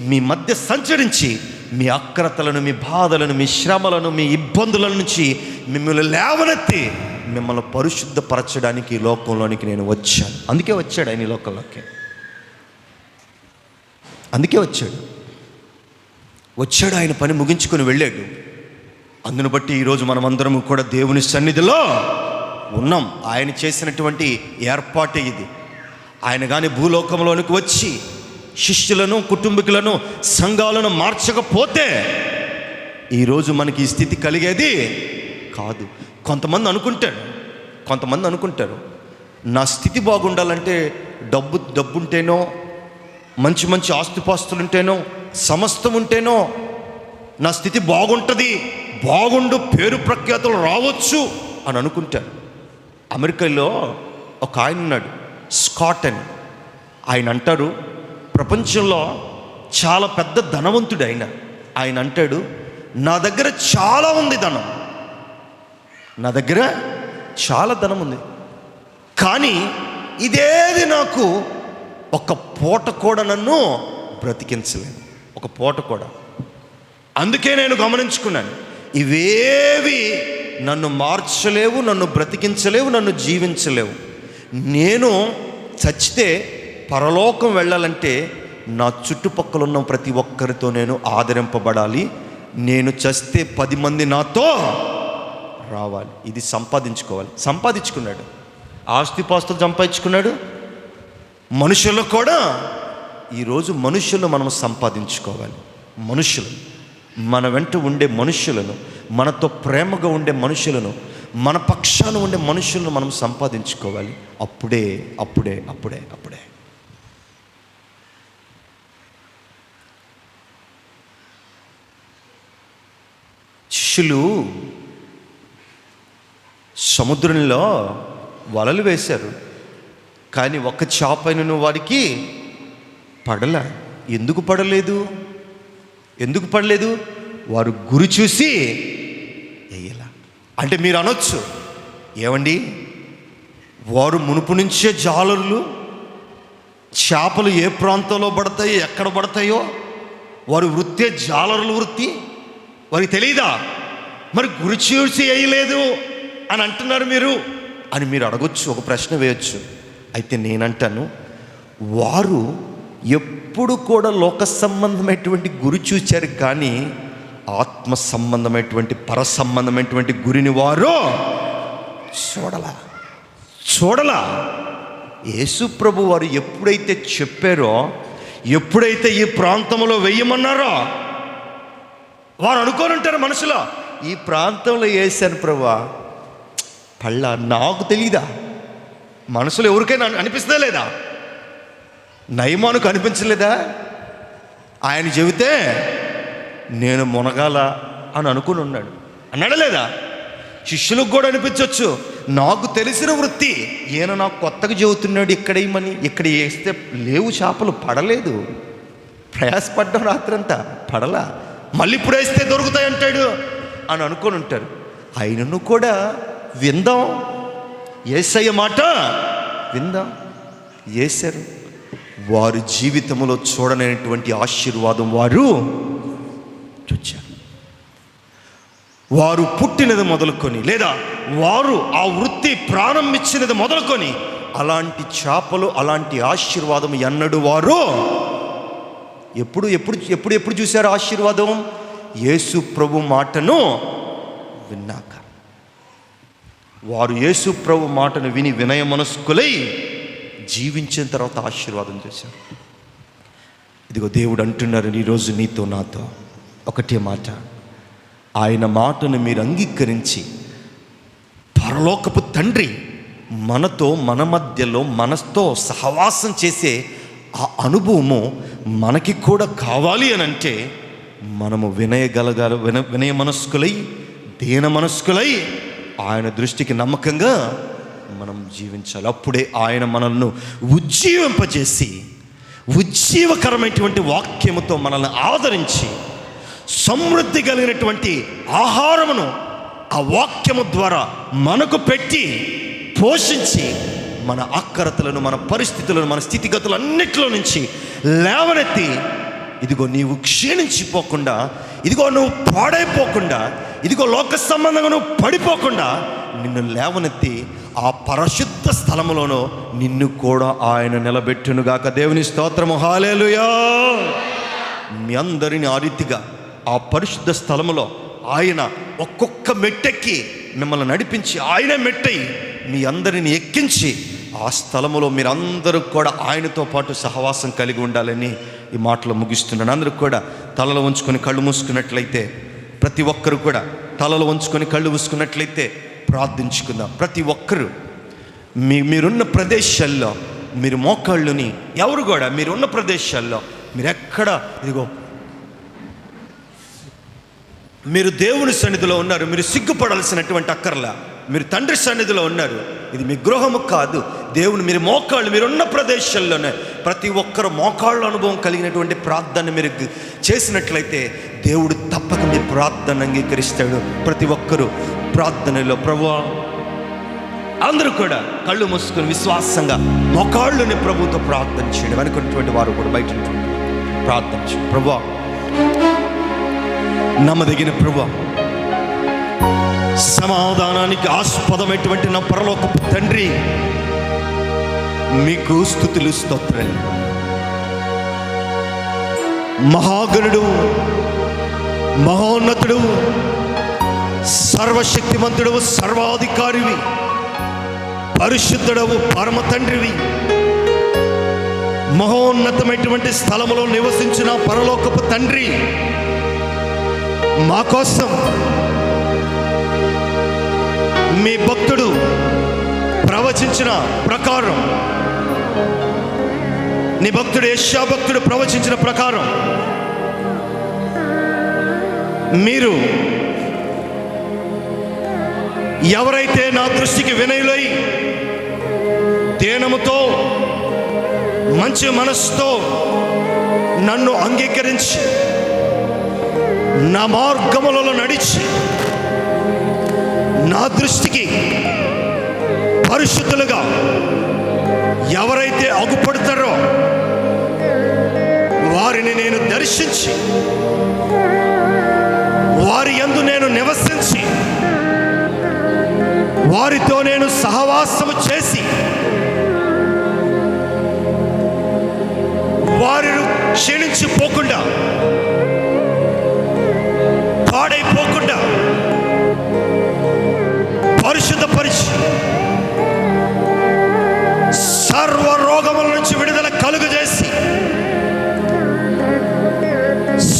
మీ మధ్య సంచరించి, మీ అక్రతలను, మీ బాధలను, మీ శ్రమలను, మీ ఇబ్బందుల నుంచి మిమ్మల్ని లేవనెత్తి మిమ్మల్ని పరిశుద్ధపరచడానికి ఈ లోకంలోనికి నేను వచ్చాను. అందుకే వచ్చాడు ఆయన ఈ లోకంలోకి. అందుకే వచ్చాడు ఆయన పని ముగించుకొని వెళ్ళాడు. అందును బట్టి ఈరోజు మనమందరం కూడా దేవుని సన్నిధిలో ఉన్నాం. ఆయన చేసినటువంటి ఏర్పాటే ఇది. ఆయన కానీ భూలోకంలోనికి వచ్చి శిష్యులను, కుటుంబీకులను, సంఘాలను మార్చకపోతే ఈరోజు మనకి ఈ స్థితి కలిగేది కాదు. కొంతమంది అనుకుంటారు నా స్థితి బాగుండాలంటే డబ్బు ఉంటేనో, మంచి మంచి ఆస్తిపాస్తులుంటేనో, సమస్తం ఉంటేనో నా స్థితి బాగుండు, పేరు ప్రఖ్యాతులు రావచ్చు అని అనుకుంటారు. అమెరికాలో ఒక ఆయన ఉన్నాడు, స్కాట్ అని. ఆయన అంటారు, ప్రపంచంలో చాలా పెద్ద ధనవంతుడు ఆయన అంటాడు, నా దగ్గర చాలా ఉంది ధనం, నా దగ్గర చాలా ధనం ఉంది, కానీ ఇదేది నాకు ఒక పూట కూడా నన్ను బ్రతికించలేదు, ఒక పూట కూడా. అందుకే నేను గమనించుకున్నాను, ఇవేవి నన్ను మార్చలేవు, నన్ను బ్రతికించలేవు, నన్ను జీవించలేవు. నేను చచ్చితే పరలోకం వెళ్ళాలంటే నా చుట్టుపక్కల ఉన్న ప్రతి ఒక్కరితో నేను ఆదరింపబడాలి, నేను చస్తే 10 మంది నాతో రావాలి. ఇది సంపాదించుకోవాలి. సంపాదించుకున్నాడు, ఆస్తిపాస్తులు సంపాదించుకున్నాడు. మనుషుల్లో కూడా ఈరోజు మనుషులను మనం సంపాదించుకోవాలి. మనుషులు, మన వెంట ఉండే మనుషులను, మనతో ప్రేమగా ఉండే మనుషులను, మన పక్షాన ఉండే మనుషులను మనం సంపాదించుకోవాలి. అప్పుడే అప్పుడే అప్పుడే అప్పుడే శిష్యులు సముద్రంలో వలలు వేశారు, కానీ ఒక్క చేపను వారికి పడల. ఎందుకు పడలేదు? ఎందుకు పడలేదు? వారు గురి చూసి వేయాల. అంటే మీరు అనొచ్చు, ఏమండి వారు మునుపు నుంచే జాలరులు, చేపలు ఏ ప్రాంతంలో పడతాయో ఎక్కడ పడతాయో వారు వృత్తే జాలరుల వృత్తి, వారికి తెలియదా? మరి గురి చూసి వేయలేదు అని అంటున్నారు మీరు అని మీరు అడగొచ్చు, ఒక ప్రశ్న వేయొచ్చు. అయితే నేనంటాను, వారు ఎప్పుడు కూడా లోక సంబంధమైనటువంటి గురి చూచారు, కానీ ఆత్మ సంబంధమైనటువంటి పర సంబంధమైనటువంటి గురిని వారు చూడలా. యేసు ప్రభు వారు ఎప్పుడైతే చెప్పారో, ఎప్పుడైతే ఈ ప్రాంతంలో వెయ్యమన్నారో, వారు అనుకోని ఉంటారు మనసులో, ఈ ప్రాంతంలో వేసాను ప్రభువా, పళ్ళ నాకు తెలీదా? మనసులో ఎవరికైనా అనిపిస్తుందా లేదా? నయమానుకు అనిపించలేదా? ఆయన చెబితే నేను మునగాల అని అనుకుని ఉన్నాడు, అన్నాడా లేదా? శిష్యులకు కూడా అనిపించవచ్చు, నాకు తెలిసిన వృత్తి ఈయన నాకు కొత్తగా చెబుతున్నాడు, ఇక్కడ ఏమని, ఇక్కడ వేస్తే లేవు చేపలు, పడలేదు, ప్రయాసపడ్డాం రాత్రంతా, పడలా, మళ్ళీ ఇప్పుడు వేస్తే దొరుకుతాయి అంటాడు అని అనుకొని ఉంటారు. ఆయనను కూడా విందాం, యేసయ్య మాట విందాం. వేశారు. వారి జీవితంలో చూడనటువంటి ఆశీర్వాదం వారు చూచారు. వారు పుట్టినది మొదలుకొని, లేదా వారు ఆ వృత్తి ప్రారంభించినది మొదలుకొని, అలాంటి చేపలు, అలాంటి ఆశీర్వాదం ఎన్నడూ వారు ఎప్పుడు ఎప్పుడు ఎప్పుడు ఎప్పుడు చూశారు ఆశీర్వాదం? యేసు ప్రభు మాటను విన్నాక. వారు యేసు ప్రభు మాటను విని వినయ మనస్కులై జీవించిన తర్వాత ఆశీర్వాదం చేశారు. ఇదిగో దేవుడు అంటున్నారు ఈరోజు నీతో నాతో ఒకటే మాట, ఆయన మాటను మీరు అంగీకరించి పరలోకపు తండ్రి మనతో, మన మధ్యలో మనతో సహవాసం చేసే ఆ అనుభవము మనకి కూడా కావాలి అని అంటే మనము వినయ మనస్కులై, దీన మనస్కులై ఆయన దృష్టికి నమ్మకంగా మనం జీవించాలి. అప్పుడే ఆయన మనల్ని ఉజ్జీవింపజేసి, ఉజ్జీవకరమైనటువంటి వాక్యముతో మనల్ని ఆదరించి, సమృద్ధి కలిగినటువంటి ఆహారమును ఆ వాక్యము ద్వారా మనకు పెట్టి పోషించి, మన ఆకరతలను, మన పరిస్థితులను, మన స్థితిగతులు అన్నిటిలో నుంచి లేవనెత్తి, ఇదిగో నీవు క్షీణించిపోకుండా, ఇదిగో నువ్వు పాడైపోకుండా, ఇదిగో లోక సంబంధంగా నువ్వు పడిపోకుండా నిన్ను లేవనెత్తి ఆ పరిశుద్ధ స్థలములోనూ నిన్ను కూడా ఆయన నిలబెట్టునుగాక. దేవుని స్తోత్రము, హల్లెలూయా. మీ అందరిని ఆ రీతిగా ఆ పరిశుద్ధ స్థలములో ఆయన ఒక్కొక్క మెట్టెక్కి మిమ్మల్ని నడిపించి, ఆయన మెట్టై మీ అందరిని ఎక్కించి ఆ స్థలములో మీరందరూ కూడా ఆయనతో పాటు సహవాసం కలిగి ఉండాలని ఈ మాటలు ముగిస్తున్నాను. అందరూ కూడా తలలు ఉంచుకొని కళ్ళు మూసుకున్నట్లయితే, ప్రతి ఒక్కరు కూడా తలలు ఉంచుకొని కళ్ళు మూసుకున్నట్లయితే ప్రార్థించుకుందాం. ప్రతి ఒక్కరూ మీరున్న ప్రదేశాల్లో మీరు మోకాళ్ళుని, ఎవరు కూడా మీరున్న ప్రదేశాల్లో మీరు ఎక్కడ, ఇదిగో మీరు దేవుని సన్నిధిలో ఉన్నారు, మీరు సిగ్గుపడాల్సినటువంటి అక్కర్లా, మీరు తండ్రి సన్నిధిలో ఉన్నారు. ఇది మీ గృహము కాదు, దేవుని మీరు మోకాళ్ళు మీరున్న ప్రదేశాల్లోనే ప్రతి ఒక్కరు మోకాళ్ళ అనుభవం కలిగినటువంటి ప్రార్థన మీరు చేసినట్లయితే దేవుడు తప్పక మీ ప్రార్థన అంగీకరిస్తాడు. ప్రతి ఒక్కరూ ప్రార్థనలో ప్రభువా, అందరూ కూడా కళ్ళు మూసుకొని విశ్వాసంగా మోకాళ్ళని ప్రభుతో ప్రార్థన చేయడం అనుకున్నటువంటి వారు కూడా బయట ప్రార్థన చేయడం. ప్రభువా, నమ్మదగిన ప్రభువా, సమాధానానికి ఆస్పదమైనటువంటి నా పరలోకపు తండ్రి, మీకు స్తుతులు స్తోత్రాలు. మహాగణుడు, మహోన్నతుడు, సర్వశక్తిమంతుడు, సర్వాధికారివి, పరిశుద్ధుడవు, పరమ తండ్రివి, మహోన్నతమైనటువంటి స్థలములో నివసించిన పరలోకపు తండ్రి, మా కోసం మీ భక్తుడు ప్రవచించిన ప్రకారం, నీ భక్తుడు యెషయా భక్తుడు ప్రవచించిన ప్రకారం మీరు ఎవరైతే నా దృష్టికి వినయులై దీనముతో మంచి మనస్సుతో నన్ను అంగీకరించి నా మార్గములలో నడిచి నా దృష్టికి పరిశుద్ధులుగా ఎవరైతే అగుపడతారో వారిని నేను దర్శించి వారి యందు నేను నివసించి వారితో నేను సహవాసము చేసి వారు క్షీణించిపోకుండా, పాడైపోకుండా పరిశుద్ధపరిచి సర్వ రోగముల నుంచి విడుదల కలుగజేసి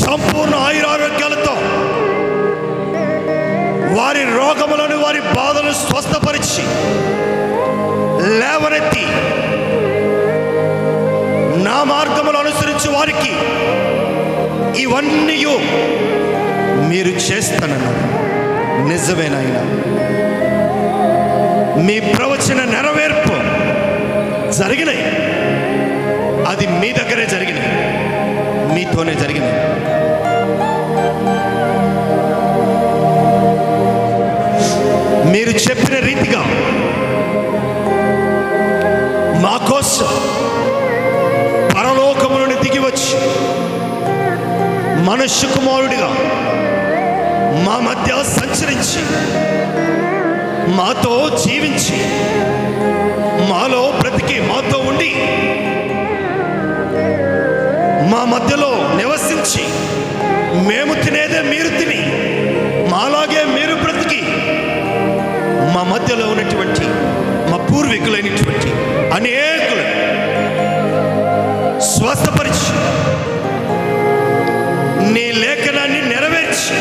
సంపూర్ణ ఆయురారోగ్యాలతో వారి రోగములను, వారి బాధలను స్వస్థపరిచి లేవనెత్తి నా మార్గములు అనుసరించి వారికి ఇవన్నీ మీరు చేస్తానన్నారు. నిజమేనాయన, మీ ప్రవచన నెరవేర్పు జరిగినాయి. అది మీ దగ్గరే జరిగినాయి, మీతోనే జరిగినాయి. మీరు చెప్పిన రీతిగా మా కోసం పరలోకములను దిగి వచ్చి మనుష్య కుమారుడిగా మా మధ్య సంచరించి మాతో జీవించి మాలో బ్రతికి మాతో ఉండి మా మధ్యలో నివసించి మేము తినేదే మీరు తిని మాలాగే మీరు బ్రతికి మా మధ్యలో ఉన్నటువంటి మా పూర్వీకులైనటువంటి అనేకులు స్వస్థపరిచి నీ లేఖనాన్ని నెరవేర్చి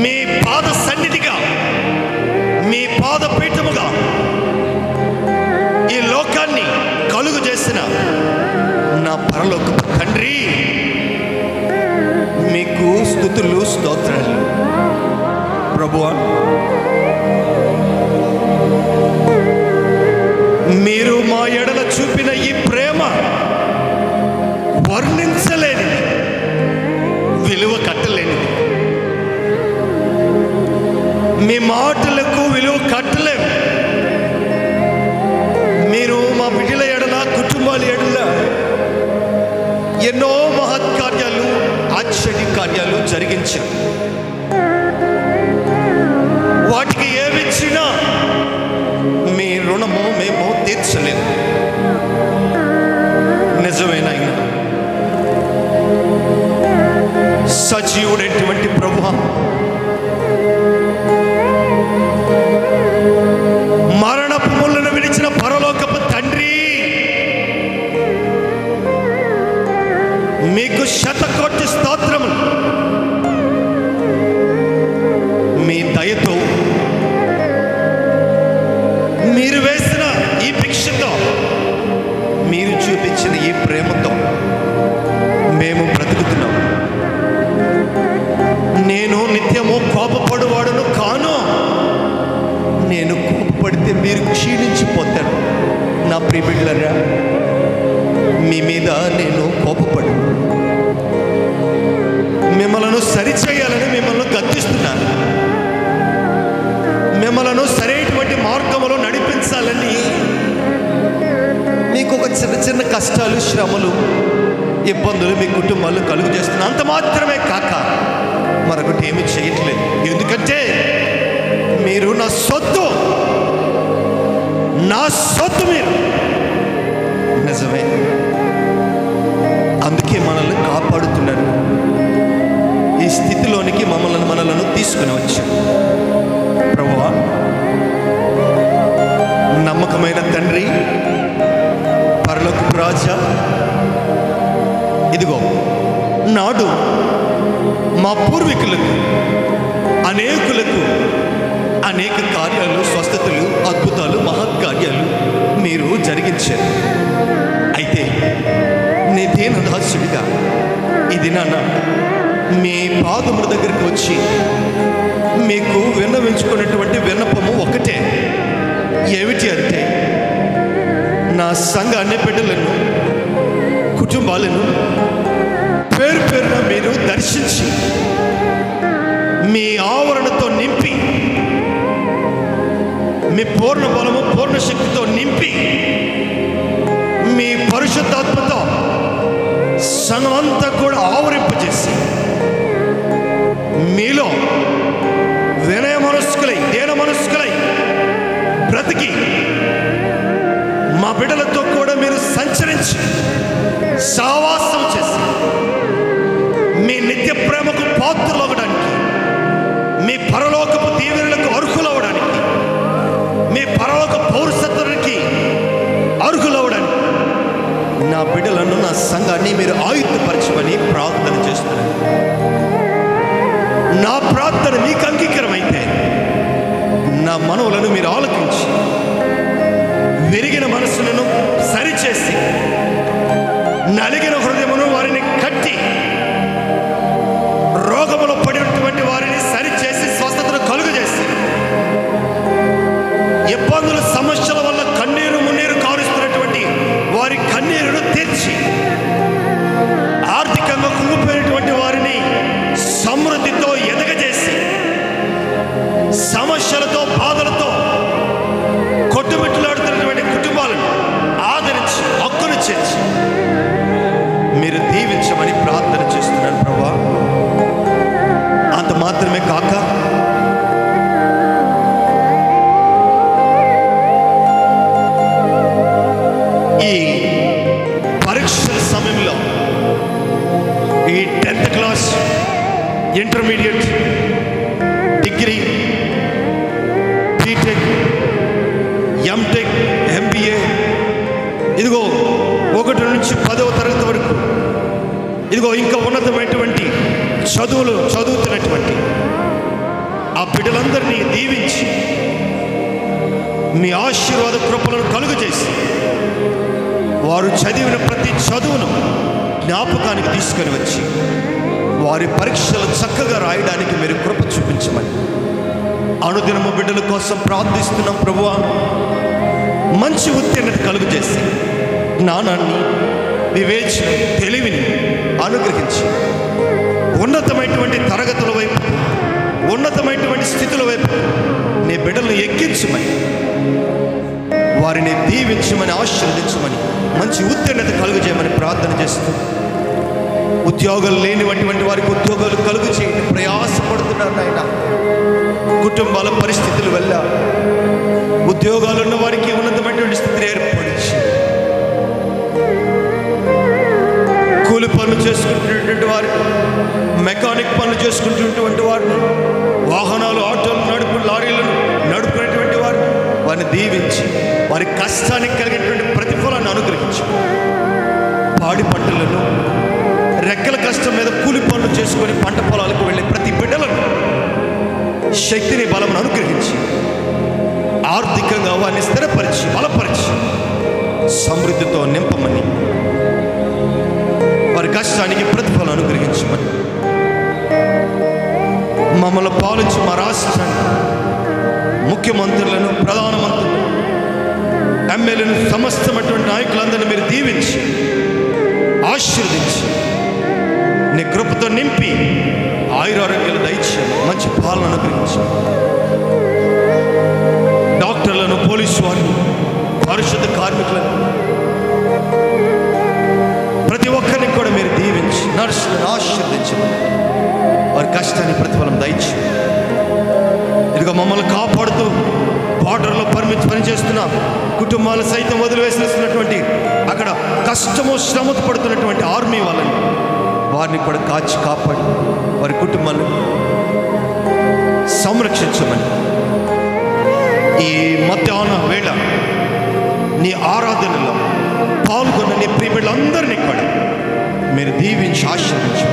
మీ పాద సన్నిధిగా, మీ పాద పీఠముగా ఈ లోకాన్ని కలుగు చేసిన నా పరలోకపు తండ్రి, మీకు స్తుతులు స్తోత్రాలు. ప్రభువా, మీరు మా ఎడల చూపిన ఈ ప్రేమ వర్ణించలేనిది, విలువ కట్టలేనిది. మీ మాటలకు విలువ కట్టలేము. మీరు మా బిడ్డల ఎడల, కుటుంబాల ఎడల ఎన్నో మహత్కార్యాలు, ఆశ్చర్య కార్యాలు జరిగించారు. వాటికి ఏమిచ్చినా మీ రుణము మేము తీర్చలేదు. నిజమేనాయన, సజీవుడైనటువంటి ప్రభువా, మరణపు ముళ్ళను విడిచిన పరలోకపు తండ్రి, మీకు శతకోటి స్తోత్రములు. మీ దయతో, మీరు వేసిన ఈ భిక్షతో, మీరు చూపించిన ఈ ప్రేమతో మేము బ్రతుకుతున్నాం. నేను నిత్యము కోపపడువాడును కాను. నేను కోపపడితే మీరు క్షీణించిపోతారు. నా ప్రియ బిడ్డలారా, మీ మీద నేను కోపపడు, మిమ్మల్ని సరిచేయాలని మిమ్మల్ని గద్దిస్తున్నాను. మిమ్మల్ని సరైనటువంటి మార్గంలో నడిపించాలని మీకు ఒక చిన్న చిన్న కష్టాలు, శ్రమలు, ఇబ్బందులు మీ కుటుంబాలు కలుగు చేస్తున్నాను. అంత మాత్రమే కాక మరొకటి ఏమీ చేయట్లేదు. ఎందుకంటే మీరు నా సొత్తు, నా సొత్తు మీరు. నిజమే, అందుకే మనల్ని కాపాడుతున్నారు. ఈ స్థితిలోనికి మనలను తీసుకుని వచ్చారు. ప్రభువా, నమ్మకమైన తండ్రి, పరలోకపు రాజా, ఇదిగో నాడు మా పూర్వీకులకు అనేకులకు అనేక కార్యాలు, స్వస్థతలు, అద్భుతాలు, మహత్కార్యాలు మీరు జరిగించారు. అయితే నీ దీనదాసుడిగా ఈ దినాన మీ పాదముల దగ్గరికి వచ్చి మీకు విన్నవించుకున్నటువంటి విన్నపము ఒకటే. ఏమిటి అంటే, నా సంఘ అన్ని బిడ్డలను, కుటుంబాలను పేరు పేరున మీరు దర్శించి మీ ఆవరణతో నింపి, మీ పూర్ణ బలము, పూర్ణ శక్తితో నింపి, మీ పరిశుద్ధాత్మతో సంఘమంతా కూడా ఆవరింపజేసి, మీలో వినయ మనస్కులై, దీన మనస్కులై బ్రతికి మా బిడ్డలతో కూడా మీరు సంచరించి సహవాసం చేసి మీ నిత్య ప్రేమకు పాత్రలు అవ్వడానికి, మీ పరలోకపు దీవెనలకు అర్హులవ్వడానికి, మీ పరలోక పౌరసత్వానికి అర్హులవ్వడానికి నా బిడ్డలను, నా సంఘాన్ని మీరు ఆయుధపరచమని ప్రార్థన చేస్తున్నాను. నా ప్రార్థన మీకు అంగీకారమైతే నా మనవులను మీరు ఆలకించి విరిగిన మనసులను సరిచేసి, నలిగిన హృదయమును వారిని కట్టి, రోగములో పడినటువంటి వారిని సరిచేసి స్వస్థతను కలుగజేసి, ఇబ్బందుల సమస్యల వల్ల కన్నీరు మున్నీరు కారుస్తున్నటువంటి వారి కన్నీరును తీర్చి, ఆర్థికంగా కుంగిపోయినటువంటి వారిని సమృద్ధితో ఎదగజేసి, సమస్యలతో, బాధలతో కొట్టుమిట్టులాడుతున్నటువంటి కుటుంబాలను ఆదరించి, హక్కును చేర్చి మీరు దీవించమని ప్రార్థన చేస్తున్నాను ప్రభువా. అంత మాత్రమే కాక ఈ పరీక్షల సమయంలో ఈ 10th class, intermediate, degree, BTech, MTech, MBA, ఇదిగో 1 నుంచి 10వ తరగతి వరకు, ఇదిగో ఇంకా ఉన్నతమైనటువంటి చదువులు చదువుతున్నటువంటి ఆ బిడ్డలందరినీ దీవించి మీ ఆశీర్వాద కృపలను కలుగజేసి, వారు చదివిన ప్రతి చదువును జ్ఞాపకానికి తీసుకొని వచ్చి వారి పరీక్షలు చక్కగా రాయడానికి మీరు కృప చూపించమని అనుదినము బిడ్డల కోసం ప్రార్థిస్తున్నాం ప్రభువా. మంచి ఉత్తీర్ణత కలుగజేసి జ్ఞానాన్ని, వివేచన, తెలివిని అనుగ్రహించి ఉన్నతమైనటువంటి తరగతుల వైపు, ఉన్నతమైనటువంటి స్థితుల వైపు నీ బిడ్డలను ఎక్కించమని, వారిని దీవించమని, ఆశీర్వదించమని, మంచి ఉత్తీర్ణత కలుగజేయమని ప్రార్థన చేస్తూ, ఉద్యోగాలు లేనిటువంటి వారికి ఉద్యోగాలు కలుగు చేయండి. ప్రయాసపడుతున్నారు నాయన. కుటుంబాల పరిస్థితుల వల్ల ఉద్యోగాలు ఉన్న వారికి ఉన్నతమైనటువంటి స్థితిని ఏర్పరిచి, కూలి పనులు చేసుకుంటున్నటువంటి వారు, మెకానిక్ పనులు చేసుకుంటున్నటువంటి వారిని, వాహనాలు, ఆటోలు నడుపు, లారీలను నడుపుకునేటువంటి వారు, వారిని దీవించి వారి కష్టానికి కలిగినటువంటి ప్రతిఫలాన్ని అనుగ్రహించి, పాడి పంటలను, రెక్కల కష్టం మీద కూలి పనులు చేసుకొని పంట పొలాలకు వెళ్ళే ప్రతి బిడ్డలను శక్తిని, బలమును అనుగ్రహించి ఆర్థికంగా వారిని స్థిరపరిచి, బలపరిచి, సమృద్ధితో నింపమని, వారి కష్టానికి ప్రతిఫలం అనుగ్రహించమని, మమ్మల్ని పాలించి మా రాష్ట్రాన్ని, ముఖ్యమంత్రులను, ప్రధానమంత్రులను, ఎమ్మెల్యేలు సమస్తమైనటువంటి నాయకులందరినీ మీరు దీవించి ఆశీర్వదించి నీ కృపతో నింపి ఆయురారోగ్యాలు దయచేయండి, మంచి పాలన అనుగ్రహించి డాక్టర్లను, పోలీసు వారిని, పరిశుద్ధ కార్మికులను ప్రతి ఒక్కరిని కూడా మీరు దీవించి నర్సులను ఆశీర్వదించండి, వారి కష్టాన్ని ప్రతిఫలం దయచి ఇదిగో మమ్మల్ని కాపాడుతూ బార్డర్లో పనిచేస్తున్న కుటుంబాలు సైతం వదిలివేసినటువంటి అక్కడ కష్టము శ్రమతో పడుతున్నటువంటి ఆర్మీ వాళ్ళని వారిని కూడా కాచి కాపాడి వారి కుటుంబాలను సంరక్షించమని ఈ మధ్యాహ్న వేళ నీ ఆరాధనలో పాల్గొన్న నీ ప్రియబిడ్డలందరినీ కూడా మీరు దీవించి ఆశీర్వదించు.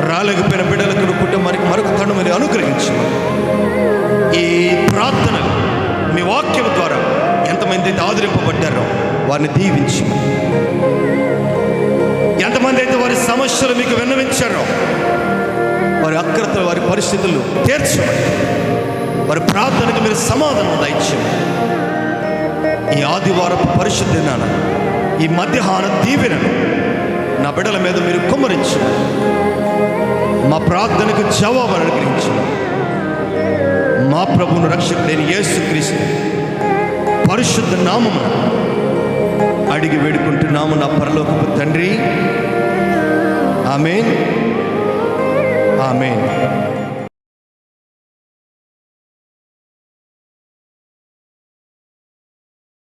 రాలేకపోయిన బిడ్డలకు కుటుంబానికి మరొక తను మీరు అనుగ్రహించమని ఈ ప్రార్థనలు మీ వాక్యం ద్వారా ఎంతమంది అయితే ఆదరింపబడ్డారో వారిని దీవించమని, ఎంతమంది అయితే వారి సమస్యలు మీకు విన్నవించారో వారి అక్రతలు, వారి పరిస్థితులు తీర్చమని, వారి ప్రార్థనకు మీరు సమాధానం దయచేయండి. ఈ ఆదివారపు పరిశుద్ధ దినాన ఈ మధ్యాహ్న దీవెనను నా బిడ్డల మీద మీరు కుమ్మరించండి, మా ప్రార్థనకు జవాబు అనుగ్రహించండి. మా ప్రభువును రక్షకుడైన యేసుక్రీస్తు పరిశుద్ధ నామమున అడిగి వేడుకుంటున్నాము నా పరలోకపు తండ్రి. ఆమేన్, ఆమేన్.